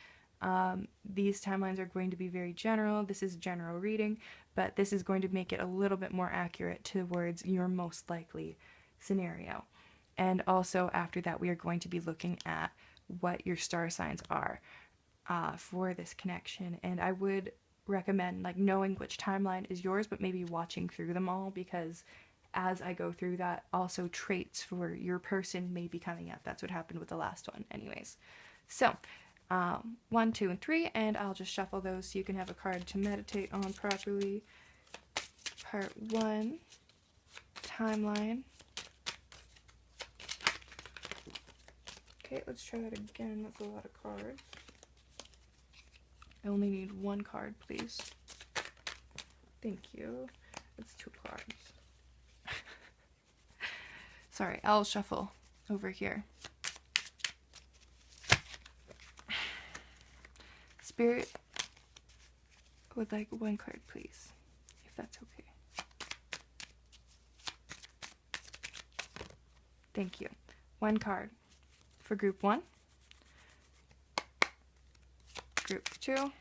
These timelines are going to be very general. This is a general reading, but this is going to make it a little bit more accurate towards your most likely scenario. And also after that, we are going to be looking at what your star signs are for this connection. And I would recommend like knowing which timeline is yours, but maybe watching through them all, because as I go through that, also traits for your person may be coming up. That's what happened with the last one anyways. So 1, 2, and 3, and I'll just shuffle those so you can have a card to meditate on properly. Part 1, timeline. Okay, let's try that again. That's a lot of cards. I only need 1 card, please. Thank you. That's 2 cards. Sorry, I'll shuffle over here. Spirit would like 1 card, please, if that's okay. Thank you. 1 card for group 1, group 2,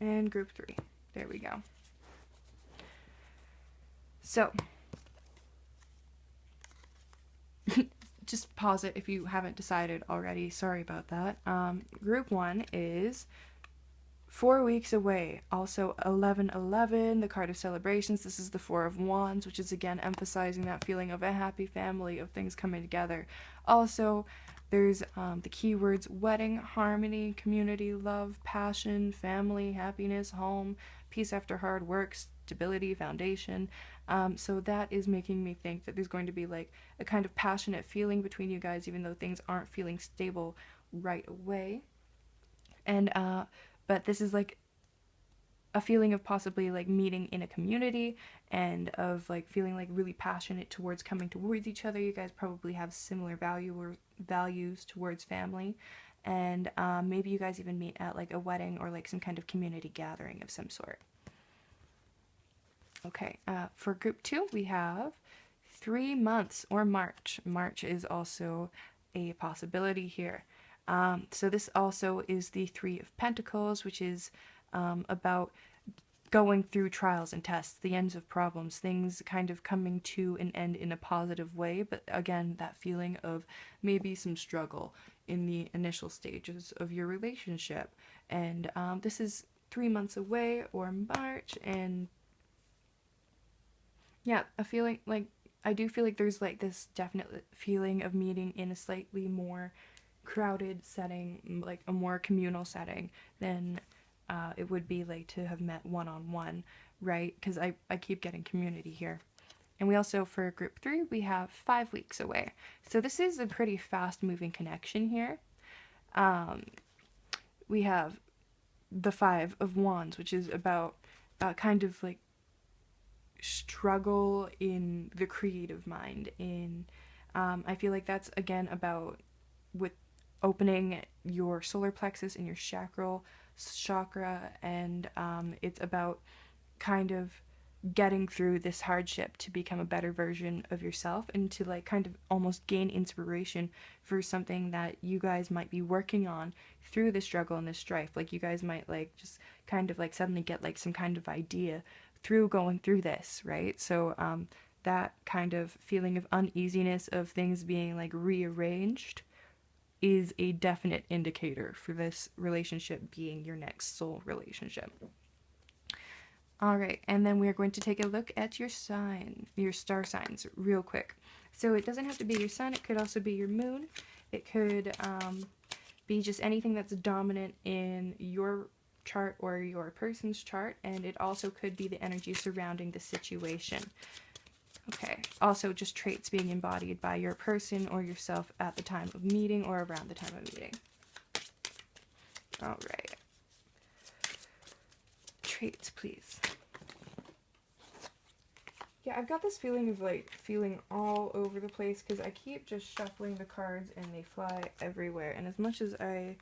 and group 3. There we go. So, just pause it if you haven't decided already. Sorry about that. Group 1 is 4 weeks away. Also 1111, the card of celebrations. This is the Four of Wands, which is again emphasizing that feeling of a happy family, of things coming together. Also, there's the keywords wedding, harmony, community, love, passion, family, happiness, home, peace after hard work, stability, foundation. So that is making me think that there's going to be like a kind of passionate feeling between you guys, even though things aren't feeling stable right away. And but this is like a feeling of possibly like meeting in a community and of like feeling like really passionate towards coming towards each other. You guys probably have similar values towards family, and maybe you guys even meet at like a wedding or like some kind of community gathering of some sort. Okay, for group 2 we have 3 months or March. March is also a possibility here. So this also is the Three of Pentacles, which is about going through trials and tests, the ends of problems, things kind of coming to an end in a positive way, but again, that feeling of maybe some struggle in the initial stages of your relationship. And this is 3 months away or March, and yeah, a feeling like, I do feel like there's like this definite feeling of meeting in a slightly more crowded setting, like a more communal setting than it would be like to have met one-on-one, right? Because I keep getting community here. And we also, for group 3, we have 5 weeks away. So this is a pretty fast-moving connection here. We have the Five of Wands, which is about kind of like struggle in the creative mind. I feel like that's again about with opening your solar plexus and your chakra, and it's about kind of getting through this hardship to become a better version of yourself and to like kind of almost gain inspiration for something that you guys might be working on through the struggle and the strife. Like you guys might like just kind of like suddenly get like some kind of idea through going through this, right? So that kind of feeling of uneasiness of things being like rearranged is a definite indicator for this relationship being your next soul relationship. All right, and then we're going to take a look at your star signs real quick. So it doesn't have to be your sun, it could also be your moon. It could be just anything that's dominant in your chart or your person's chart, and it also could be the energy surrounding the situation. Okay, also just traits being embodied by your person or yourself at the time of meeting or around the time of meeting. All right. Traits, please. Yeah, I've got this feeling of like feeling all over the place because I keep just shuffling the cards and they fly everywhere. And as much as I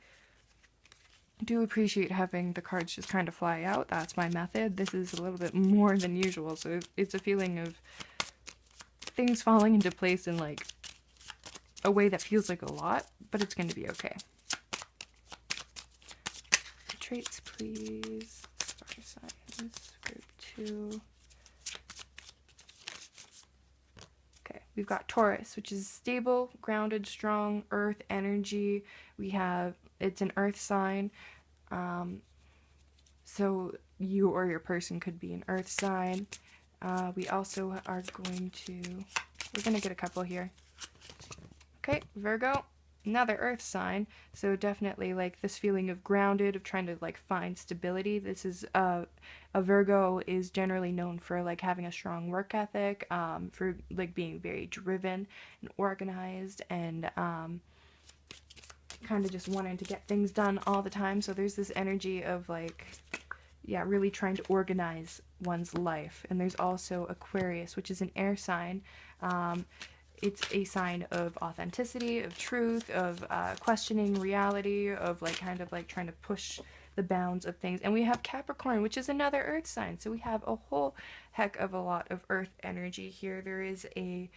do appreciate having the cards just kind of fly out, that's my method, this is a little bit more than usual. So it's a feeling of things falling into place in like a way that feels like a lot, but it's going to be okay. Traits, please. Star signs, group 2. Okay, we've got Taurus, which is stable, grounded, strong, earth energy. It's an earth sign. So you or your person could be an earth sign. We also are we're going to get a couple here. Okay, Virgo, another earth sign. So definitely like this feeling of grounded, of trying to like find stability. This is, a Virgo is generally known for like having a strong work ethic, for like being very driven and organized, and kind of just wanting to get things done all the time. So there's this energy of like, yeah, really trying to organize one's life. And there's also Aquarius, which is an air sign. It's a sign of authenticity, of truth, of questioning reality, of like kind of like trying to push the bounds of things. And we have Capricorn, which is another earth sign. So we have a whole heck of a lot of earth energy here. There is a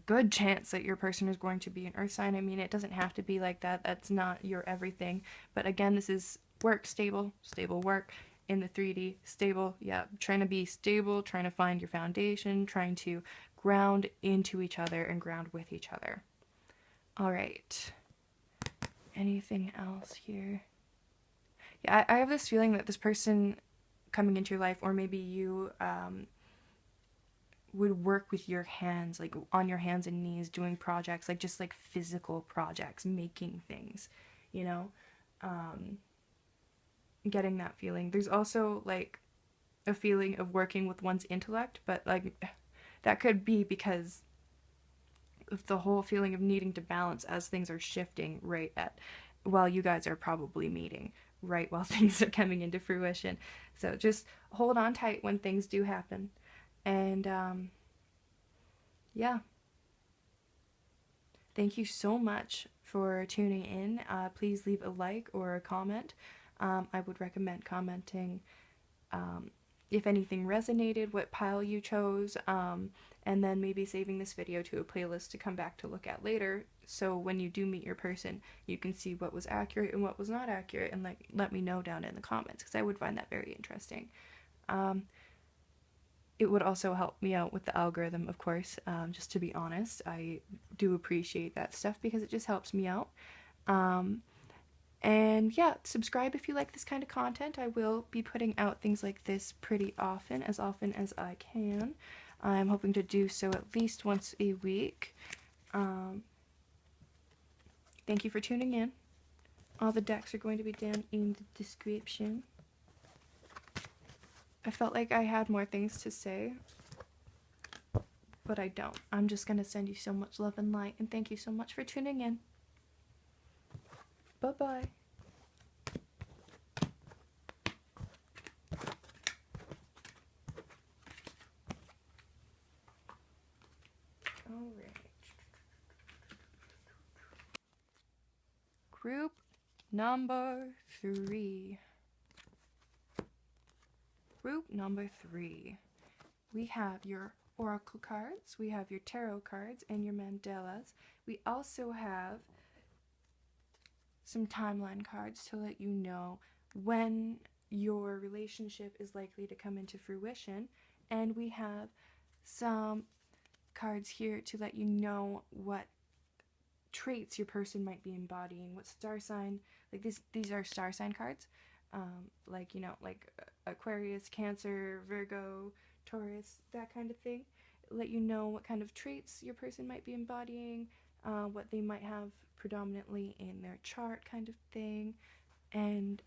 good chance that your person is going to be an earth sign. I mean, it doesn't have to be like that. That's not your everything. But again, this is work, stable work in the 3D, stable, yeah, trying to be stable, trying to find your foundation, trying to ground into each other and ground with each other. All right. Anything else here? I have this feeling that this person coming into your life, or maybe you, would work with your hands, like on your hands and knees, doing projects, like just like physical projects, making things, you know, getting that feeling. There's also like a feeling of working with one's intellect, but like that could be because of the whole feeling of needing to balance as things are shifting right at while you guys are probably meeting, right while things are coming into fruition. So just hold on tight when things do happen. And yeah, thank you so much for tuning in. Please leave a like or a comment. I would recommend commenting if anything resonated, what pile you chose, and then maybe saving this video to a playlist to come back to look at later, so when you do meet your person, you can see what was accurate and what was not accurate, and like let me know down in the comments, because I would find that very interesting. It would also help me out with the algorithm, of course. Just to be honest, I do appreciate that stuff because it just helps me out. And yeah, subscribe if you like this kind of content. I will be putting out things like this pretty often as I can. I'm hoping to do so at least once a week. Thank you for tuning in. All the decks are going to be down in the description. I felt like I had more things to say, but I don't. I'm just going to send you so much love and light, and thank you so much for tuning in. Bye-bye. Alright. Group number 3. Group number 3. We have your oracle cards, we have your tarot cards, and your mandalas. We also have some timeline cards to let you know when your relationship is likely to come into fruition. And we have some cards here to let you know what traits your person might be embodying, what star sign, like these are star sign cards, like, you know, like Aquarius, Cancer, Virgo, Taurus, that kind of thing. Let you know what kind of traits your person might be embodying, what they might have predominantly in their chart, kind of thing. And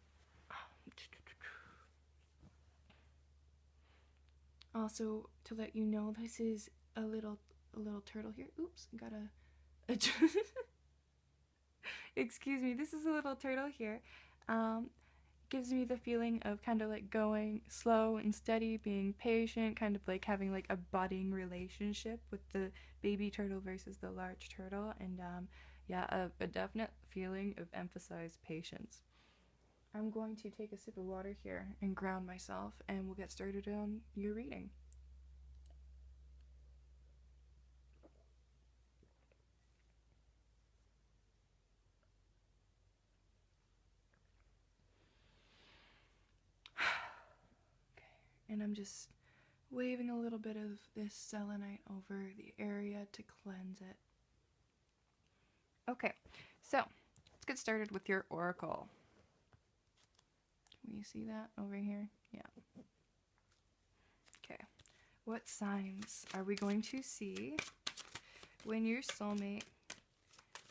also to let you know, this is a little turtle here. Oops, gotta excuse me, this is a little turtle here. Gives me the feeling of kind of like going slow and steady, being patient, kind of like having like a budding relationship with the baby turtle versus the large turtle. And yeah, a definite feeling of emphasized patience. I'm going to take a sip of water here and ground myself, and we'll get started on your reading. And I'm just waving a little bit of this selenite over the area to cleanse it. Okay, so let's get started with your oracle. Can you see that over here? Yeah. Okay, what signs are we going to see when your soulmate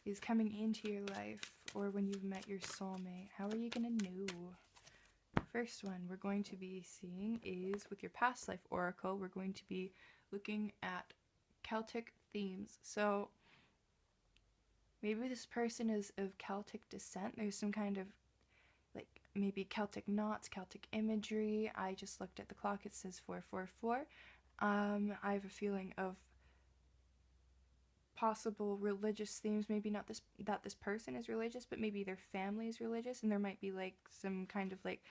is coming into your life, or when you've met your soulmate? How are you gonna know? First one we're going to be seeing is with your past life oracle. We're going to be looking at Celtic themes. So maybe this person is of Celtic descent. There's some kind of like maybe Celtic knots, Celtic imagery. I just looked at the clock, it says 444. I have a feeling of possible religious themes. Maybe not that this person is religious, but maybe their family is religious, and there might be like some kind of like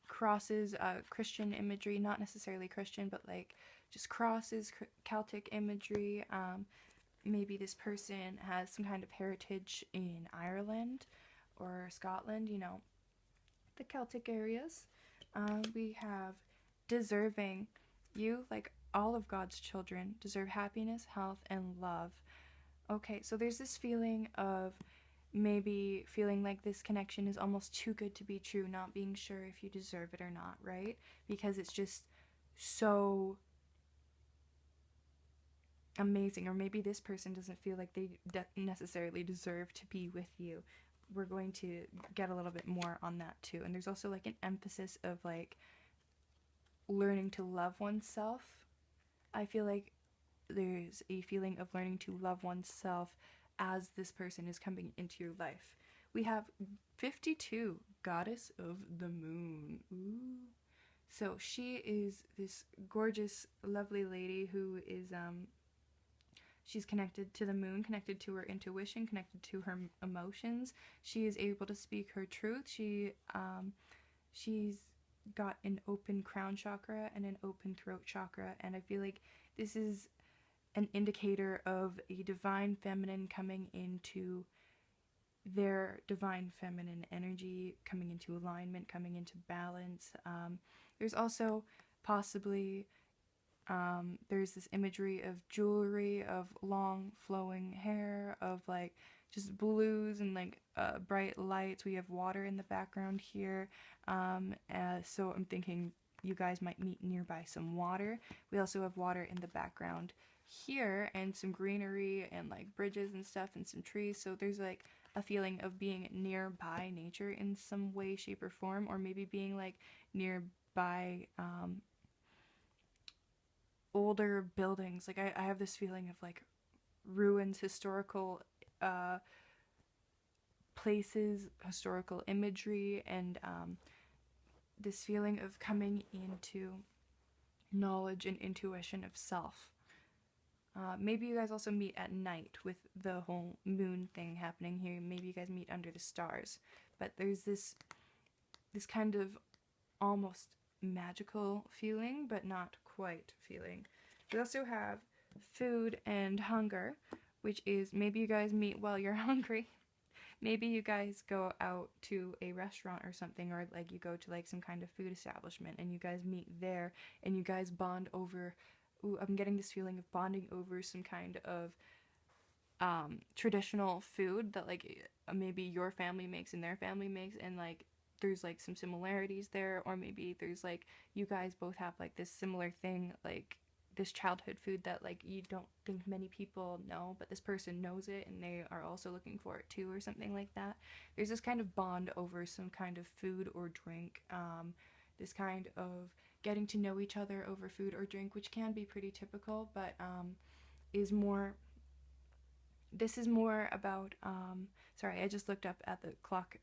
crosses, Christian imagery, not necessarily Christian, but like just crosses, Celtic imagery. Maybe this person has some kind of heritage in Ireland or Scotland, you know, the Celtic areas. We have deserving. You, like all of God's children, deserve happiness, health, and love. Okay, so there's this feeling of maybe feeling like this connection is almost too good to be true, not being sure if you deserve it or not, right? Because it's just so amazing. Or maybe this person doesn't feel like they necessarily deserve to be with you. We're going to get a little bit more on that too. And there's also like an emphasis of like learning to love oneself. I feel like there's a feeling of learning to love oneself as this person is coming into your life. We have 52, Goddess of the Moon. Ooh. So she is this gorgeous, lovely lady who is she's connected to the moon, connected to her intuition, connected to her emotions. She is able to speak her truth. She's got an open crown chakra and an open throat chakra, and I feel like this is an indicator of a divine feminine coming into their divine feminine energy, coming into alignment, coming into balance. There's also possibly there's this imagery of jewelry, of long flowing hair, of like just blues and like bright lights. We have water in the background here, so I'm thinking you guys might meet nearby some water. We also have water in the background here, and some greenery and like bridges and stuff and some trees. So there's like a feeling of being nearby nature in some way, shape, or form, or maybe being like nearby older buildings. Like I have this feeling of like ruins, historical places, historical imagery, and this feeling of coming into knowledge and intuition of self. Maybe you guys also meet at night with the whole moon thing happening here. Maybe you guys meet under the stars. But there's this kind of almost magical feeling, but not quite feeling. We also have food and hunger, which is maybe you guys meet while you're hungry. Maybe you guys go out to a restaurant or something, or like you go to like some kind of food establishment and you guys meet there and you guys bond over. Ooh, I'm getting this feeling of bonding over some kind of traditional food that like maybe your family makes and their family makes, and like there's like some similarities there, or maybe there's like you guys both have like this similar thing, like this childhood food that like you don't think many people know, but this person knows it and they are also looking for it too, or something like that. There's this kind of bond over some kind of food or drink, this kind of getting to know each other over food or drink, which can be pretty typical, but is more this is more about sorry, I just looked up at the clock,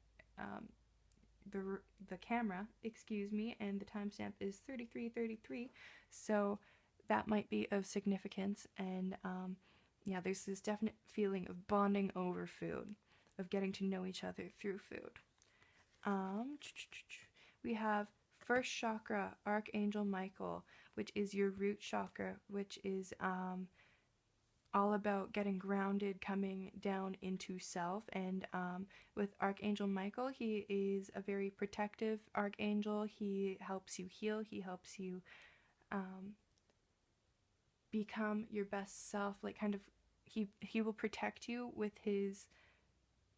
the camera, excuse me, and the timestamp is 33:33, so that might be of significance. And yeah, there's this definite feeling of bonding over food, of getting to know each other through food. We have first chakra, Archangel Michael, which is your root chakra, which is all about getting grounded, coming down into self. And with Archangel Michael, he is a very protective archangel. He helps you heal. He helps you become your best self. Like kind of, he will protect you with his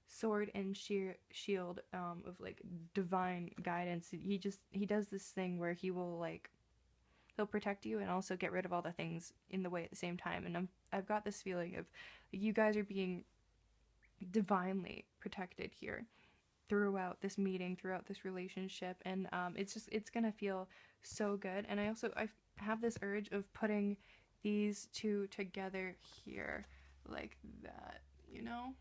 sword and shield of like divine guidance. He does this thing where he'll protect you and also get rid of all the things in the way at the same time. And I've got this feeling of you guys are being divinely protected here throughout this meeting, throughout this relationship, and it's gonna feel so good. And I have this urge of putting these two together here like that, you know,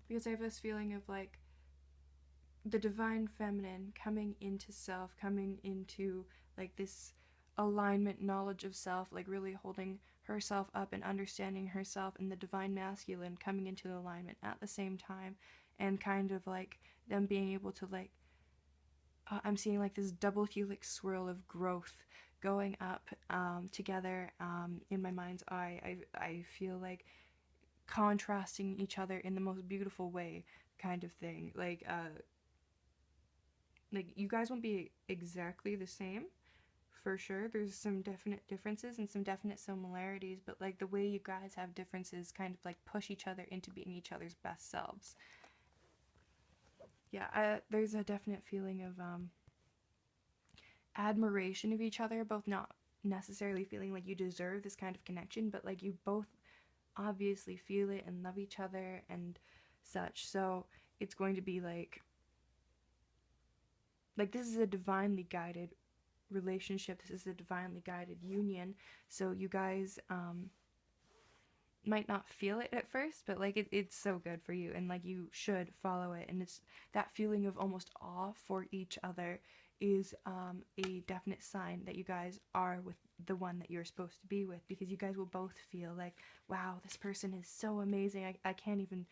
because I have this feeling of like the divine feminine coming into self, coming into like this alignment, knowledge of self, like really holding herself up and understanding herself, and the divine masculine coming into alignment at the same time, and kind of like them being able to like I'm seeing like this double helix swirl of growth going up together in my mind's eye. I feel like contrasting each other in the most beautiful way, kind of thing. Like you guys won't be exactly the same, for sure. There's some definite differences and some definite similarities, but like the way you guys have differences kind of like push each other into being each other's best selves. Yeah, there's a definite feeling of admiration of each other, both not necessarily feeling like you deserve this kind of connection, but like you both obviously feel it and love each other and such. So it's going to be like this is a divinely guided relationship. This is a divinely guided union. So you guys might not feel it at first, but like it's so good for you, and like you should follow it. And it's that feeling of almost awe for each other is a definite sign that you guys are with the one that you're supposed to be with, because you guys will both feel like, wow, this person is so amazing. I can't even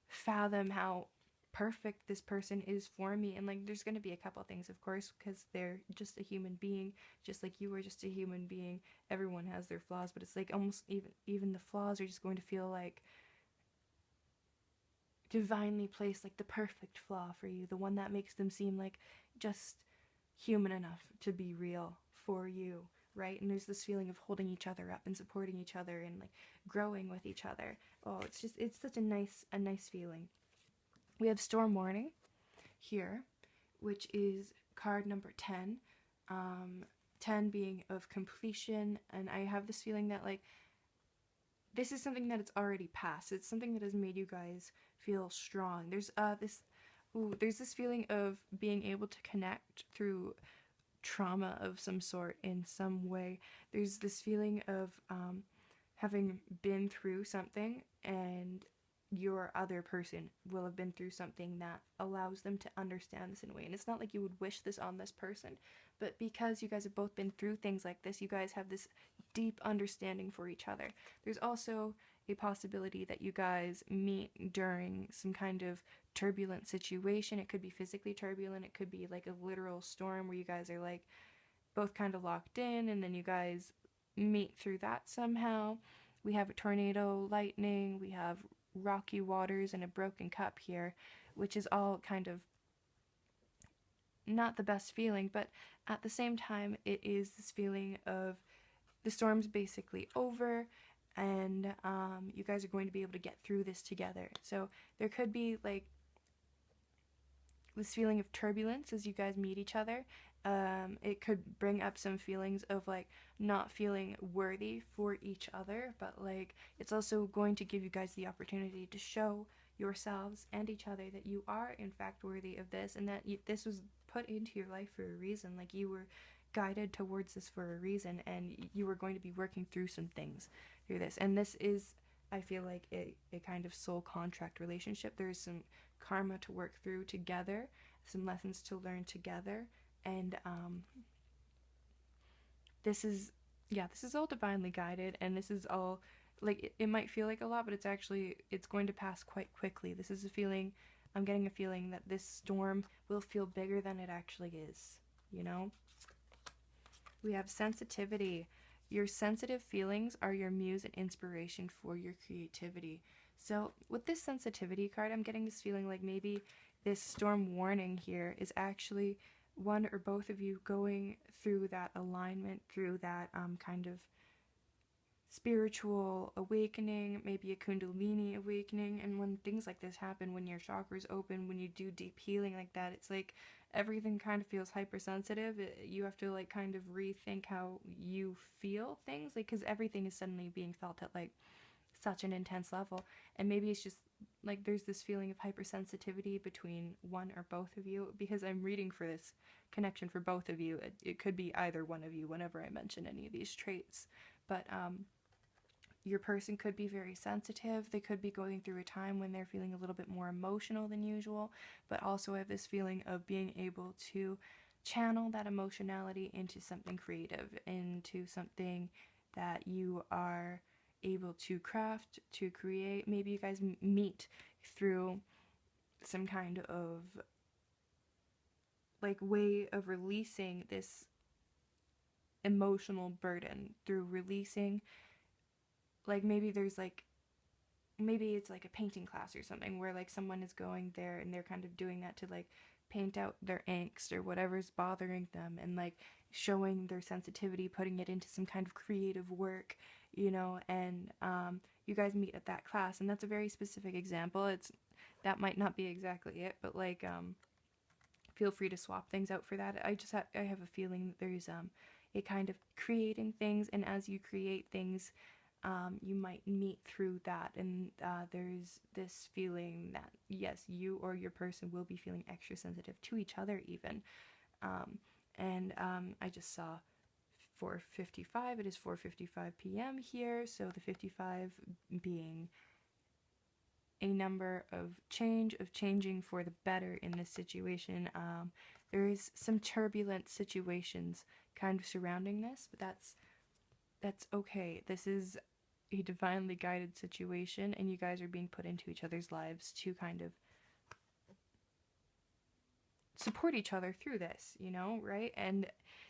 fathom how perfect this person is for me. And like there's going to be a couple things, of course, because they're just a human being, just like you are just a human being. Everyone has their flaws, but it's like almost even the flaws are just going to feel like divinely placed, like the perfect flaw for you, the one that makes them seem like just human enough to be real for you, right? And there's this feeling of holding each other up and supporting each other and like growing with each other. Oh, it's such a nice feeling. We have Storm Warning here, which is card number 10. 10 being of completion, and I have this feeling that like this is something that it's already passed. It's something that has made you guys feel strong. There's this feeling of being able to connect through trauma of some sort in some way. There's this feeling of having been through something, and your other person will have been through something that allows them to understand this in a way. And it's not like you would wish this on this person, but because you guys have both been through things like this, you guys have this deep understanding for each other. There's also a possibility that you guys meet during some kind of turbulent situation. It could be physically turbulent, it could be like a literal storm where you guys are like both kind of locked in, and then you guys meet through that somehow. We have a tornado, lightning, we have rocky waters, and a broken cup here, which is all kind of not the best feeling, but at the same time, it is this feeling of the storm's basically over, and you guys are going to be able to get through this together. So there could be like this feeling of turbulence as you guys meet each other. It could bring up some feelings of like not feeling worthy for each other, but like it's also going to give you guys the opportunity to show yourselves and each other that you are in fact worthy of this, and that this was put into your life for a reason. Like you were guided towards this for a reason, and you were going to be working through some things through this. And this is, I feel like, a kind of soul contract relationship. There's some karma to work through together, some lessons to learn together, and this is, yeah, this is all divinely guided, and this is all like it might feel like a lot, but it's going to pass quite quickly. This is a feeling, I'm getting a feeling that this storm will feel bigger than it actually is, you know? We have sensitivity. Your sensitive feelings are your muse and inspiration for your creativity. So with this sensitivity card, I'm getting this feeling like maybe this storm warning here is actually one or both of you going through that alignment, through that kind of spiritual awakening, maybe a kundalini awakening. And when things like this happen, when your chakras open, when you do deep healing like that, it's like everything kind of feels hypersensitive. You have to like kind of rethink how you feel things, like because everything is suddenly being felt at like such an intense level. And maybe it's just like there's this feeling of hypersensitivity between one or both of you, because I'm reading for this connection for both of you. It could be either one of you whenever I mention any of these traits, but your person could be very sensitive. They could be going through a time when they're feeling a little bit more emotional than usual, but also have this feeling of being able to channel that emotionality into something creative, into something that you are able to craft, to create. Maybe you guys meet through some kind of like way of releasing this emotional burden, through releasing, like maybe it's like a painting class or something where like someone is going there and they're kind of doing that to like paint out their angst or whatever's bothering them, and like showing their sensitivity, putting it into some kind of creative work, you know. And you guys meet at that class, and that's a very specific example. It's that might not be exactly it, but like feel free to swap things out for that. I have a feeling that there's a kind of creating things, and as you create things, you might meet through that, and there's this feeling that yes, you or your person will be feeling extra sensitive to each other even. I just saw 4:55. It is 4:55 p.m. here, so the 55 being a number of changing for the better in this situation. There is some turbulent situations kind of surrounding this, but that's okay. This is a divinely guided situation, and you guys are being put into each other's lives to kind of support each other through this, you know, right? And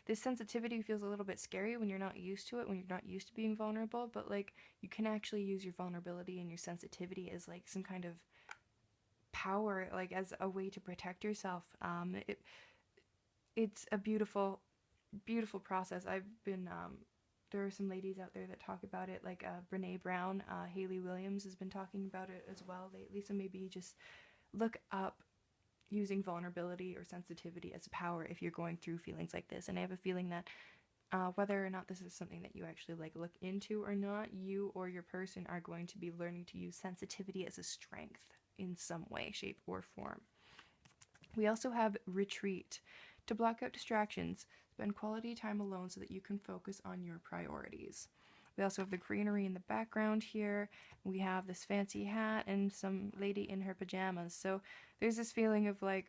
this sensitivity feels a little bit scary when you're not used to it, when you're not used to being vulnerable, but like you can actually use your vulnerability and your sensitivity as like some kind of power, like as a way to protect yourself. It's a beautiful, beautiful process. I've been there are some ladies out there that talk about it, like Brene Brown, Haley Williams has been talking about it as well lately. So maybe just look up using vulnerability or sensitivity as a power if you're going through feelings like this. And I have a feeling that whether or not this is something that you actually like look into or not, you or your person are going to be learning to use sensitivity as a strength in some way, shape, or form. We also have retreat. To block out distractions, spend quality time alone so that you can focus on your priorities. We also have the greenery in the background here. We have this fancy hat and some lady in her pajamas. So there's this feeling of like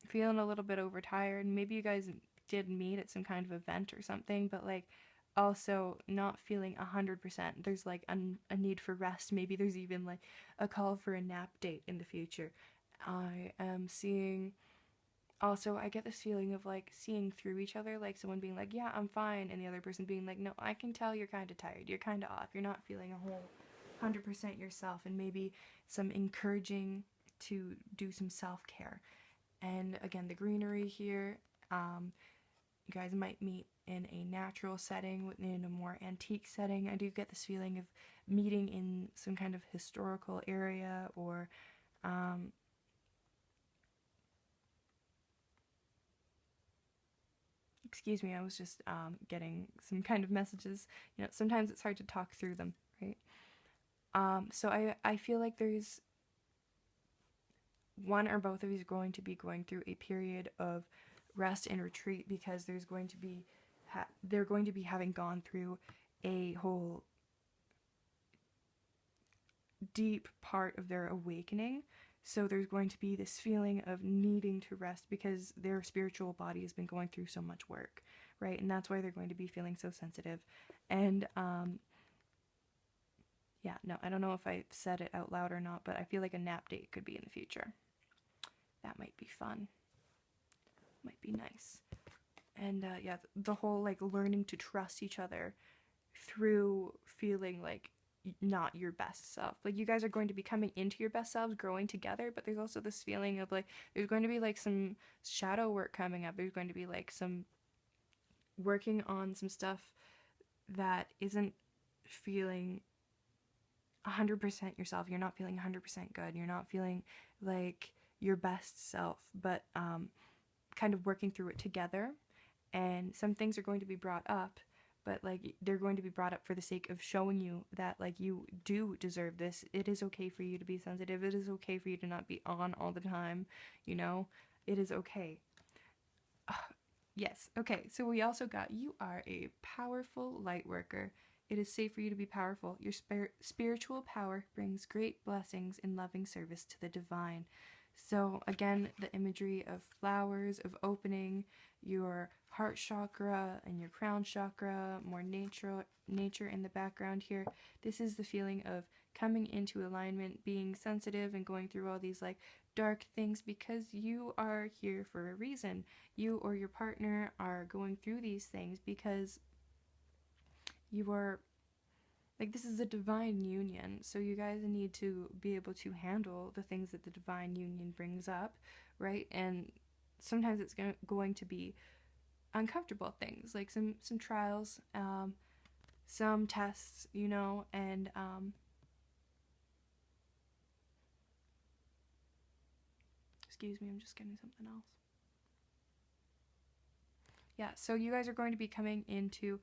feeling a little bit overtired. Maybe you guys did meet at some kind of event or something, but like also not feeling 100%. There's like a need for rest. Maybe there's even like a call for a nap date in the future. I am seeing also, I get this feeling of like seeing through each other, like someone being like, yeah, I'm fine, and the other person being like, no, I can tell you're kind of tired, you're kind of off, you're not feeling a whole 100% yourself, and maybe some encouraging to do some self-care. And again, the greenery here, you guys might meet in a natural setting, in a more antique setting. I do get this feeling of meeting in some kind of historical area, or excuse me, I was just getting some kind of messages. You know, sometimes it's hard to talk through them, right? So I feel like there's one or both of you going to be going through a period of rest and retreat, because there's going to be they're going to be having gone through a whole deep part of their awakening. So there's going to be this feeling of needing to rest because their spiritual body has been going through so much work, right? And that's why they're going to be feeling so sensitive. And yeah, no, I don't know if I said it out loud or not, but I feel like a nap date could be in the future. That might be fun. Might be nice. And yeah, the whole like learning to trust each other through feeling like not your best self. Like you guys are going to be coming into your best selves, growing together, but there's also this feeling of like there's going to be like some shadow work coming up. There's going to be like some working on some stuff that isn't feeling 100% yourself. You're not feeling 100% good. You're not feeling like your best self, but kind of working through it together. And some things are going to be brought up, but like they're going to be brought up for the sake of showing you that like you do deserve this. It is okay for you to be sensitive. It is okay for you to not be on all the time, you know? It is okay. Yes. Okay. So we also got you are a powerful light worker. It is safe for you to be powerful. Your spiritual power brings great blessings in loving service to the divine. So again, the imagery of flowers, of opening your heart chakra and your crown chakra, more nature in the background here. This is the feeling of coming into alignment, being sensitive and going through all these like dark things because you are here for a reason. You or your partner are going through these things because you are like, this is a divine union, so you guys need to be able to handle the things that the divine union brings up, right? And sometimes it's going to be uncomfortable things, like some trials, some tests, you know, and Excuse me, I'm just getting something else. Yeah, so you guys are going to be coming into,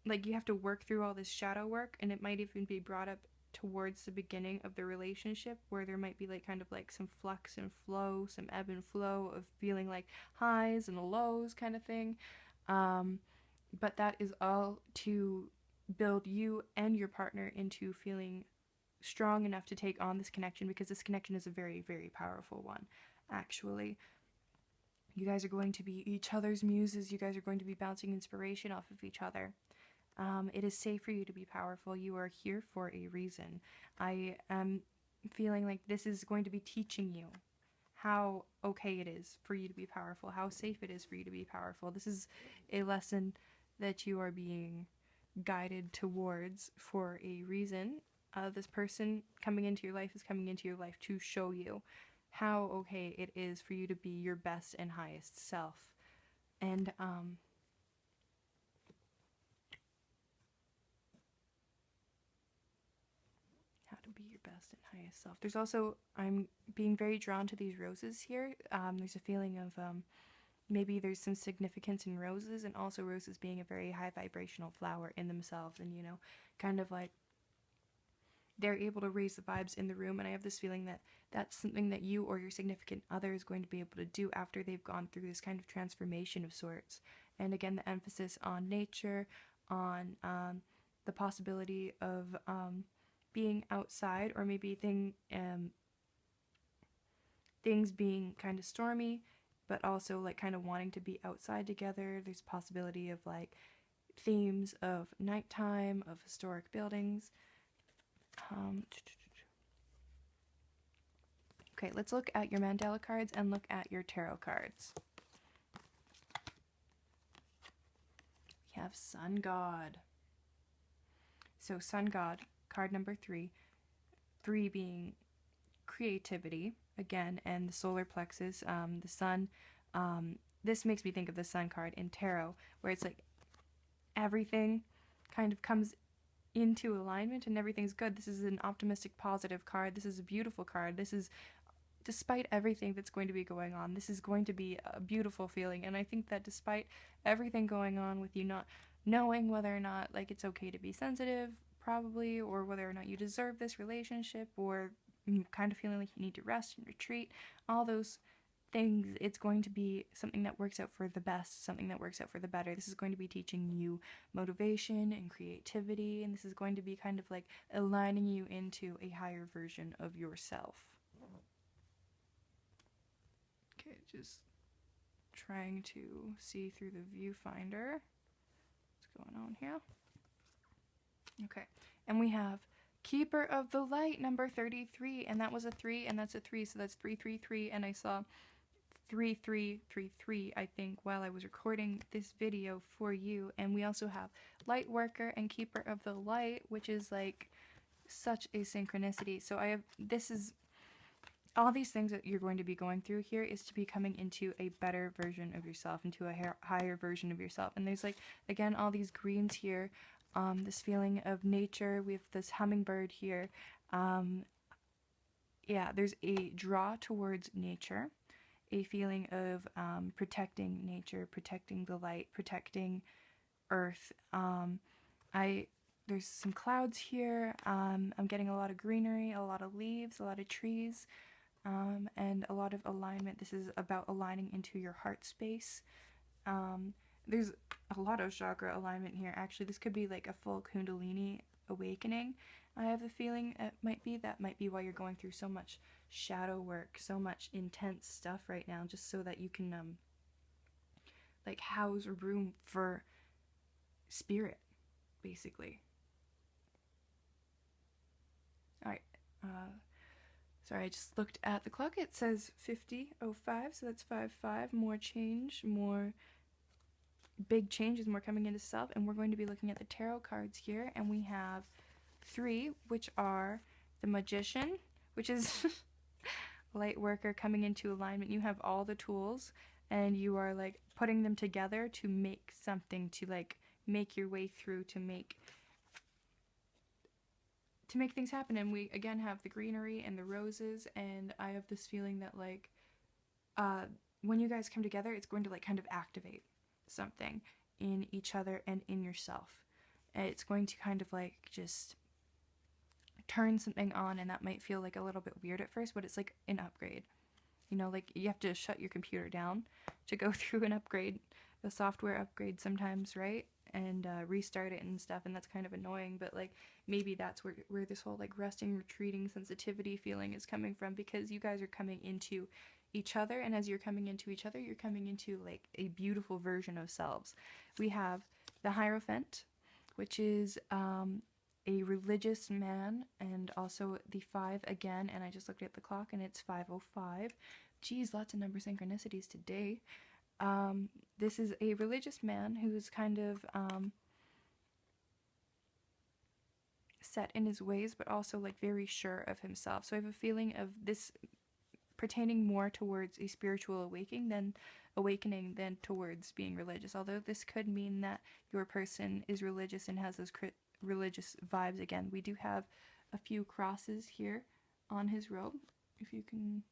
like, you have to work through all this shadow work, and it might even be brought up towards the beginning of the relationship, where there might be like kind of like some flux and flow, some ebb and flow of feeling like highs and lows kind of thing. But that is all to build you and your partner into feeling strong enough to take on this connection, because this connection is a very, very powerful one, actually. You guys are going to be each other's muses. You guys are going to be bouncing inspiration off of each other. It is safe for you to be powerful. You are here for a reason. I am feeling like this is going to be teaching you how okay it is for you to be powerful, how safe it is for you to be powerful. This is a lesson that you are being guided towards for a reason. This person coming into your life is coming into your life to show you how okay it is for you to be your best and highest self. And how to be your best and highest self. There's also, I'm being very drawn to these roses here. There's a feeling of maybe there's some significance in roses, and also roses being a very high vibrational flower in themselves, and, you know, kind of like they're able to raise the vibes in the room. And I have this feeling that that's something that you or your significant other is going to be able to do after they've gone through this kind of transformation of sorts. And again, the emphasis on nature, on the possibility of being outside, or maybe things being kind of stormy, but also like kind of wanting to be outside together. There's possibility of like themes of nighttime, of historic buildings. Okay, let's look at your Mandela cards and look at your tarot cards. We have Sun God. So Sun God, card number 3. 3 being creativity, again, and the solar plexus, the sun. This makes me think of the Sun card in tarot, where it's like everything kind of comes into alignment and everything's good. This is an optimistic, positive card. This is a beautiful card. This is, despite everything that's going to be going on, this is going to be a beautiful feeling. And I think that despite everything going on with you not knowing whether or not like it's okay to be sensitive, probably, or whether or not you deserve this relationship, or kind of feeling like you need to rest and retreat, all those things, it's going to be something that works out for the best, something that works out for the better. This is going to be teaching you motivation and creativity, and this is going to be kind of like aligning you into a higher version of yourself. Okay, just trying to see through the viewfinder what's going on here. Okay, and we have Keeper of the Light, number 33, and that was a 3, and that's a 3, so that's 333, and I saw 3333, I think, while I was recording this video for you. And we also have Light Worker and Keeper of the Light, which is like such a synchronicity. So I have, this is, all these things that you're going to be going through here is to be coming into a better version of yourself, into a higher version of yourself. And there's like, again, all these greens here, this feeling of nature. We have this hummingbird here. Yeah, there's a draw towards nature, a feeling of protecting nature, protecting the light, protecting earth. There's some clouds here. I'm getting a lot of greenery, a lot of leaves, a lot of trees, and a lot of alignment. This is about aligning into your heart space. There's a lot of chakra alignment here. Actually, this could be like a full Kundalini awakening. I have the feeling that might be why you're going through so much shadow work, so much intense stuff right now, just so that you can like house room for spirit, basically. Alright, sorry, I just looked at the clock. It says 50:05, so that's 5:5. More change, more big changes, more coming into self. And we're going to be looking at the tarot cards here, and we have 3, which are the Magician, which is Light Worker coming into alignment. You have all the tools, and you are like putting them together to make something, to like make your way through, to make to make things happen. And we again have the greenery and the roses, and I have this feeling that like when you guys come together, it's going to like kind of activate something in each other and in yourself. It's going to kind of like just turn something on, and that might feel like a little bit weird at first, but it's like an upgrade. You know, like you have to shut your computer down to go through an upgrade, a software upgrade sometimes, right? And restart it and stuff, and that's kind of annoying, but like maybe that's where this whole like resting, retreating, sensitivity feeling is coming from, because you guys are coming into each other, and as you're coming into each other, you're coming into like a beautiful version of selves. We have the Hierophant, which is a religious man, and also the 5 again, and I just looked at the clock and it's 5:05. Geez, lots of number synchronicities today. This is a religious man who's kind of set in his ways, but also like very sure of himself. So I have a feeling of this pertaining more towards a spiritual awakening than towards being religious. Although this could mean that your person is religious and has those religious vibes. Again, we do have a few crosses here on his robe, if you can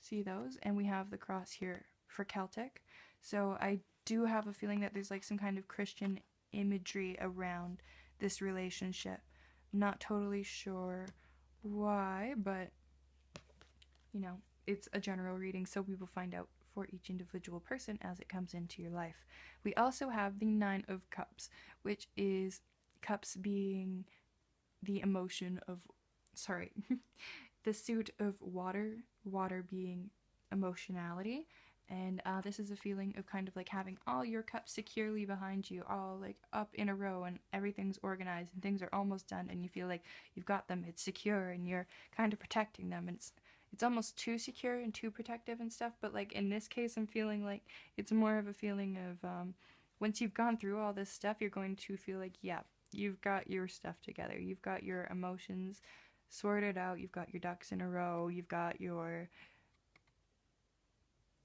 see those, and we have the cross here for Celtic. So I do have a feeling that there's like some kind of Christian imagery around this relationship. Not totally sure why, but you know, it's a general reading, so we will find out for each individual person as it comes into your life. We also have the 9 of Cups, which is cups being the emotion of, sorry, the suit of water, water being emotionality. And this is a feeling of kind of like having all your cups securely behind you, all like up in a row, and everything's organized and things are almost done, and you feel like you've got them, it's secure, and you're kind of protecting them. And it's almost too secure and too protective and stuff, but like in this case I'm feeling like it's more of a feeling of once you've gone through all this stuff, you're going to feel like, yeah, you've got your stuff together, you've got your emotions sorted out, you've got your ducks in a row, you've got your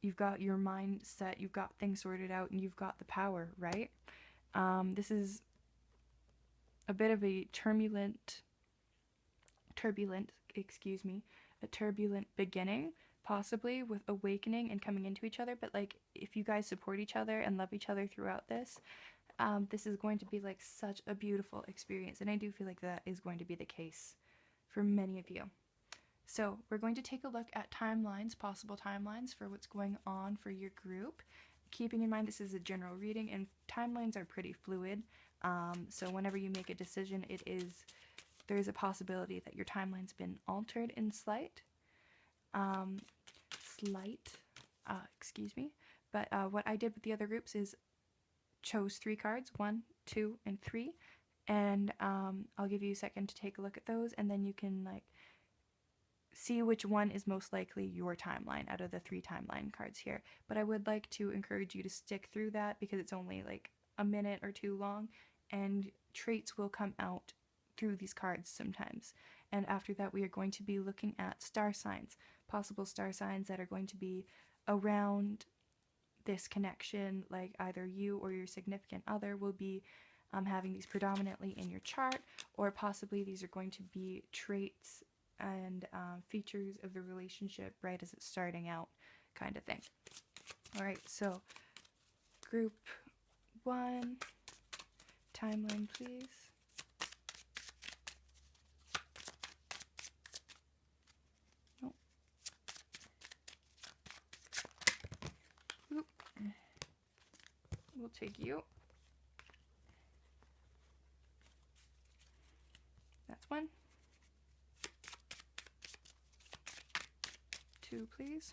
mindset, you've got things sorted out, and you've got the power, right? This is a bit of a turbulent, a turbulent beginning, possibly with awakening and coming into each other. But like, if you guys support each other and love each other throughout this, this is going to be like such a beautiful experience, and I do feel like that is going to be the case for many of you. So we're going to take a look at timelines, possible timelines for what's going on for your group. Keeping in mind this is a general reading and timelines are pretty fluid. So whenever you make a decision, there is a possibility that your timeline's been altered in slight. But what I did with the other groups is chose 3 cards, 1, 2, and 3. And I'll give you a second to take a look at those, and then you can like see which one is most likely your timeline out of the 3 timeline cards here. But I would like to encourage you to stick through that because it's only like a minute or 2 long, and traits will come out through these cards sometimes. And after that, we are going to be looking at star signs, possible star signs that are going to be around this connection, like either you or your significant other will be having these predominantly in your chart, or possibly these are going to be traits and features of the relationship right as it's starting out, kind of thing. Alright, so group 1, timeline please. Oh. Oop. We'll take you. That's 1. 2, please.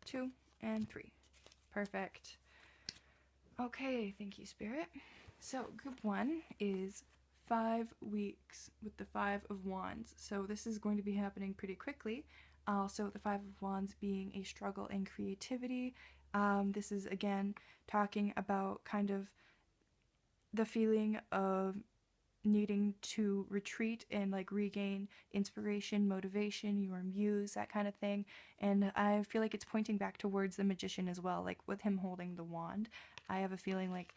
2 and 3. Perfect. Okay, thank you, Spirit. So group 1 is 5 weeks with the 5 of Wands. So this is going to be happening pretty quickly. Also, the 5 of Wands being a struggle in creativity. This is again talking about kind of the feeling of needing to retreat and like regain inspiration, motivation, your muse, that kind of thing. And I feel like it's pointing back towards the magician as well, like with him holding the wand. I have a feeling like,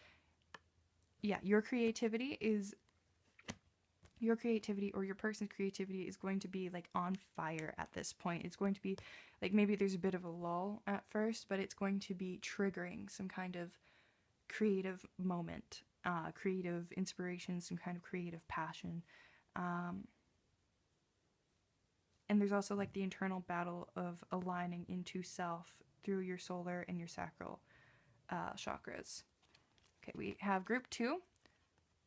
yeah, your creativity or your person's creativity is going to be like on fire at this point. It's going to be like, maybe there's a bit of a lull at first, but it's going to be triggering some kind of creative moment, creative inspiration, some kind of creative passion. And there's also like the internal battle of aligning into self through your solar and your sacral chakras. Okay, we have group 2,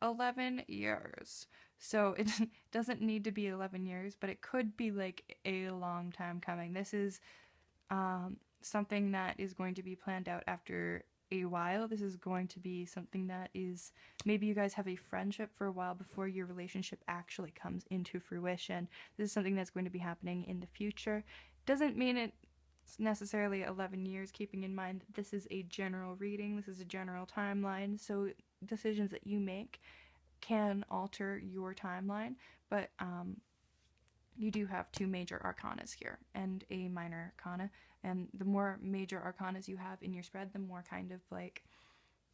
11 years. So it doesn't need to be 11 years, but it could be like a long time coming. This is something that is going to be planned out after a while. This is going to be something that is, maybe you guys have a friendship for a while before your relationship actually comes into fruition. This is something that's going to be happening in the future. Doesn't mean it's necessarily 11 years, keeping in mind that this is a general reading, this is a general timeline, so decisions that you make can alter your timeline, but you do have 2 major arcanas here and a minor arcana, and the more major arcanas you have in your spread, the more kind of like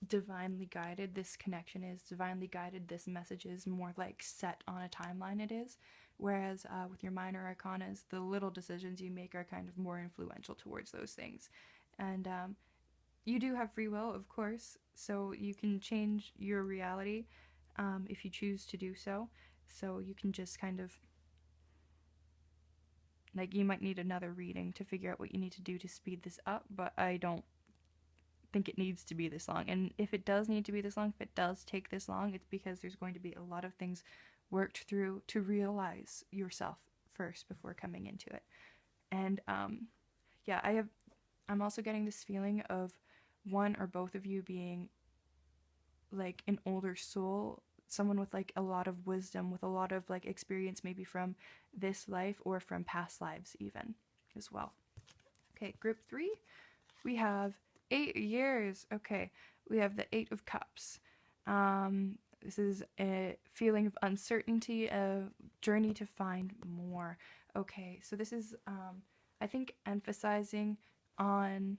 divinely guided this connection is, divinely guided this message is, more like set on a timeline it is. Whereas with your minor arcanas, the little decisions you make are kind of more influential towards those things. And you do have free will, of course, so you can change your reality if you choose to do so. So you can just kind of, like, you might need another reading to figure out what you need to do to speed this up, but I don't think it needs to be this long. And if it does need to be this long, if it does take this long, it's because there's going to be a lot of things worked through to realize yourself first before coming into it. And yeah, I'm also getting this feeling of one or both of you being like an older soul, someone with like a lot of wisdom, with a lot of like experience, maybe from this life or from past lives even as well. Okay, group 3, we have 8 years. Okay, we have the 8 of Cups. This is a feeling of uncertainty, a journey to find more. Okay, so this is, I think, emphasizing on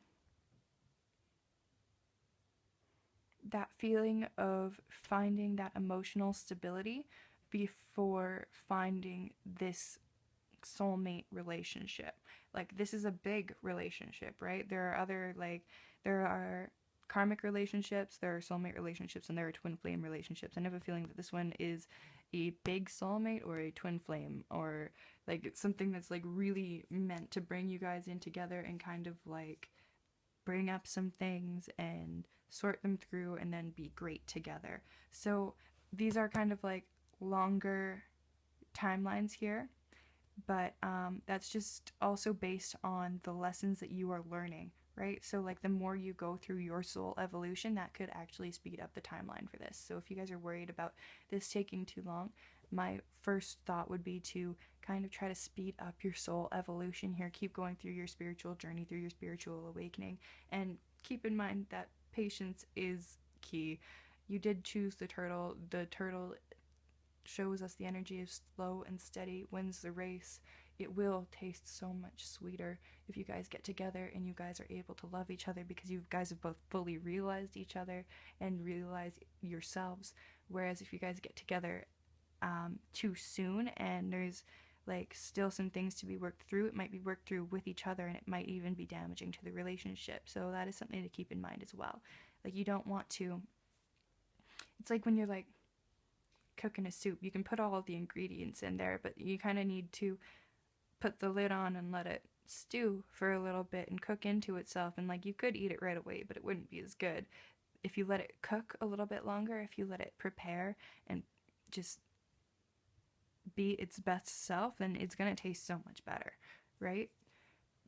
that feeling of finding that emotional stability before finding this soulmate relationship. Like, this is a big relationship, right? There are karmic relationships, there are soulmate relationships, and there are twin flame relationships. And I have a feeling that this one is a big soulmate or a twin flame, or like something that's like really meant to bring you guys in together and kind of like bring up some things and sort them through and then be great together. So these are kind of like longer timelines here, but that's just also based on the lessons that you are learning, right? So like the more you go through your soul evolution, that could actually speed up the timeline for this. So if you guys are worried about this taking too long, my first thought would be to kind of try to speed up your soul evolution here. Keep going through your spiritual journey, through your spiritual awakening, and keep in mind that patience is key. You did choose the turtle. The turtle shows us the energy of slow and steady wins the race. It will taste so much sweeter if you guys get together and you guys are able to love each other, because you guys have both fully realized each other and realized yourselves. Whereas if you guys get together too soon and there's like still some things to be worked through, it might be worked through with each other and it might even be damaging to the relationship. So that is something to keep in mind as well. Like, you don't want to, it's like when you're like cooking a soup, you can put all of the ingredients in there, but you kind of need to put the lid on and let it stew for a little bit and cook into itself. And like, you could eat it right away, but it wouldn't be as good if you let it cook a little bit longer, if you let it prepare and just be its best self, then it's gonna taste so much better, right?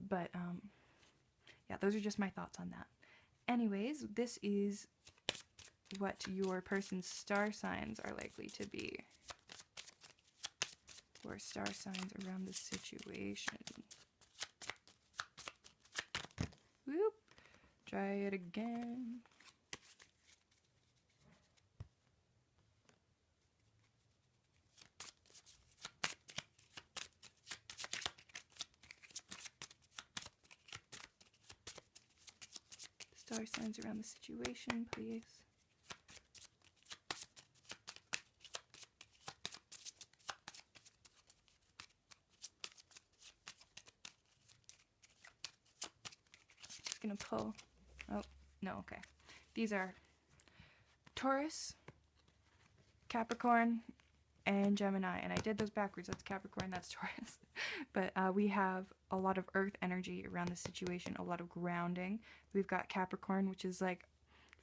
But yeah, those are just my thoughts on that. Anyways, this is what your person's star signs are likely to be, or star signs around the situation. Whoop. Try it again. star signs around the situation, please. Just gonna pull. Oh, no, okay. These are Taurus, Capricorn, and Gemini, and I did those backwards. That's Capricorn, that's Taurus. But we have a lot of earth energy around the situation, a lot of grounding. We've got Capricorn, which is like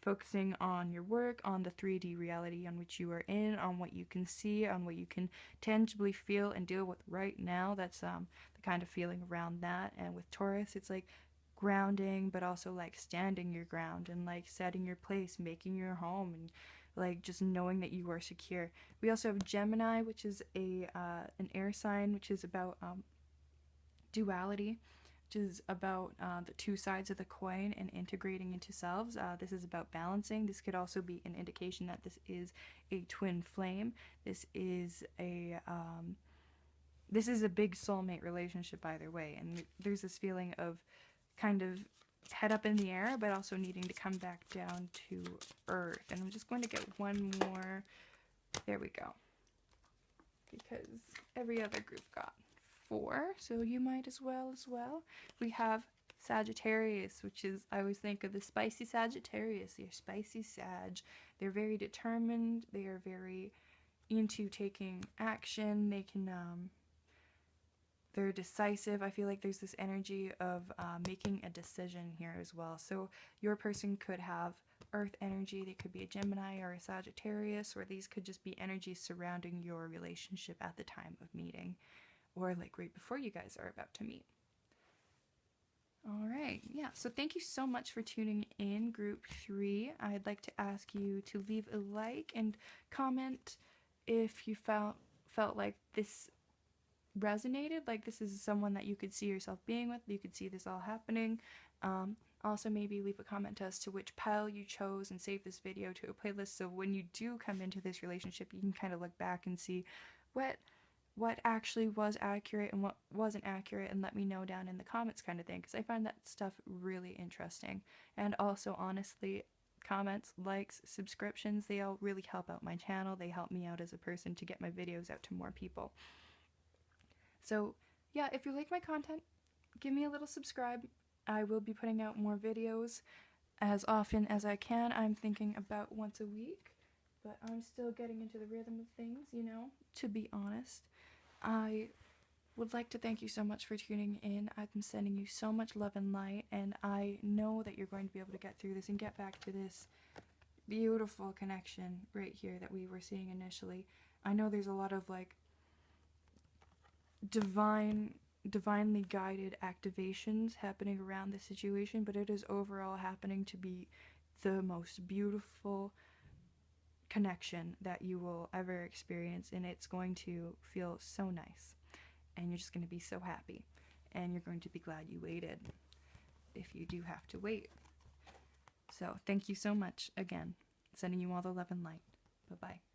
focusing on your work, on the 3D reality on which you are in, on what you can see, on what you can tangibly feel and deal with right now. That's the kind of feeling around that. And with Taurus, it's like grounding, but also like standing your ground and like setting your place, making your home, and like just knowing that you are secure. We also have Gemini, which is an air sign, which is about duality, which is about the two sides of the coin and integrating into selves. This is about balancing. This could also be an indication that this is a twin flame. This is a big soulmate relationship either way, and there's this feeling of kind of head up in the air, but also needing to come back down to earth. And I'm just going to get one more. There we go. Because every other group got 4, so you might as well. We have Sagittarius, which is, I always think of the spicy Sagittarius. You're spicy Sag. They're very determined. They are very into taking action. They can, they're decisive. I feel like there's this energy of making a decision here as well. So your person could have earth energy. They could be a Gemini or a Sagittarius, or these could just be energies surrounding your relationship at the time of meeting, or like right before you guys are about to meet. All right, yeah, so thank you so much for tuning in, group 3. I'd like to ask you to leave a like and comment if you felt like this resonated, like this is someone that you could see yourself being with, you could see this all happening. Also maybe leave a comment as to which pile you chose and save this video to a playlist, so when you do come into this relationship you can kind of look back and see what actually was accurate and what wasn't accurate, and let me know down in the comments kind of thing, because I find that stuff really interesting. And also, honestly, comments, likes, subscriptions, they all really help out my channel. They help me out as a person to get my videos out to more people. So yeah, if you like my content, give me a little subscribe. I will be putting out more videos as often as I can. I'm thinking about once a week, but I'm still getting into the rhythm of things, you know, to be honest. I would like to thank you so much for tuning in. I've been sending you so much love and light, and I know that you're going to be able to get through this and get back to this beautiful connection right here that we were seeing initially. I know there's a lot of like divinely guided activations happening around the situation, but it is overall happening to be the most beautiful connection that you will ever experience, and it's going to feel so nice, and you're just going to be so happy, and you're going to be glad you waited if you do have to wait. So thank you so much again. Sending you all the love and light. Bye bye.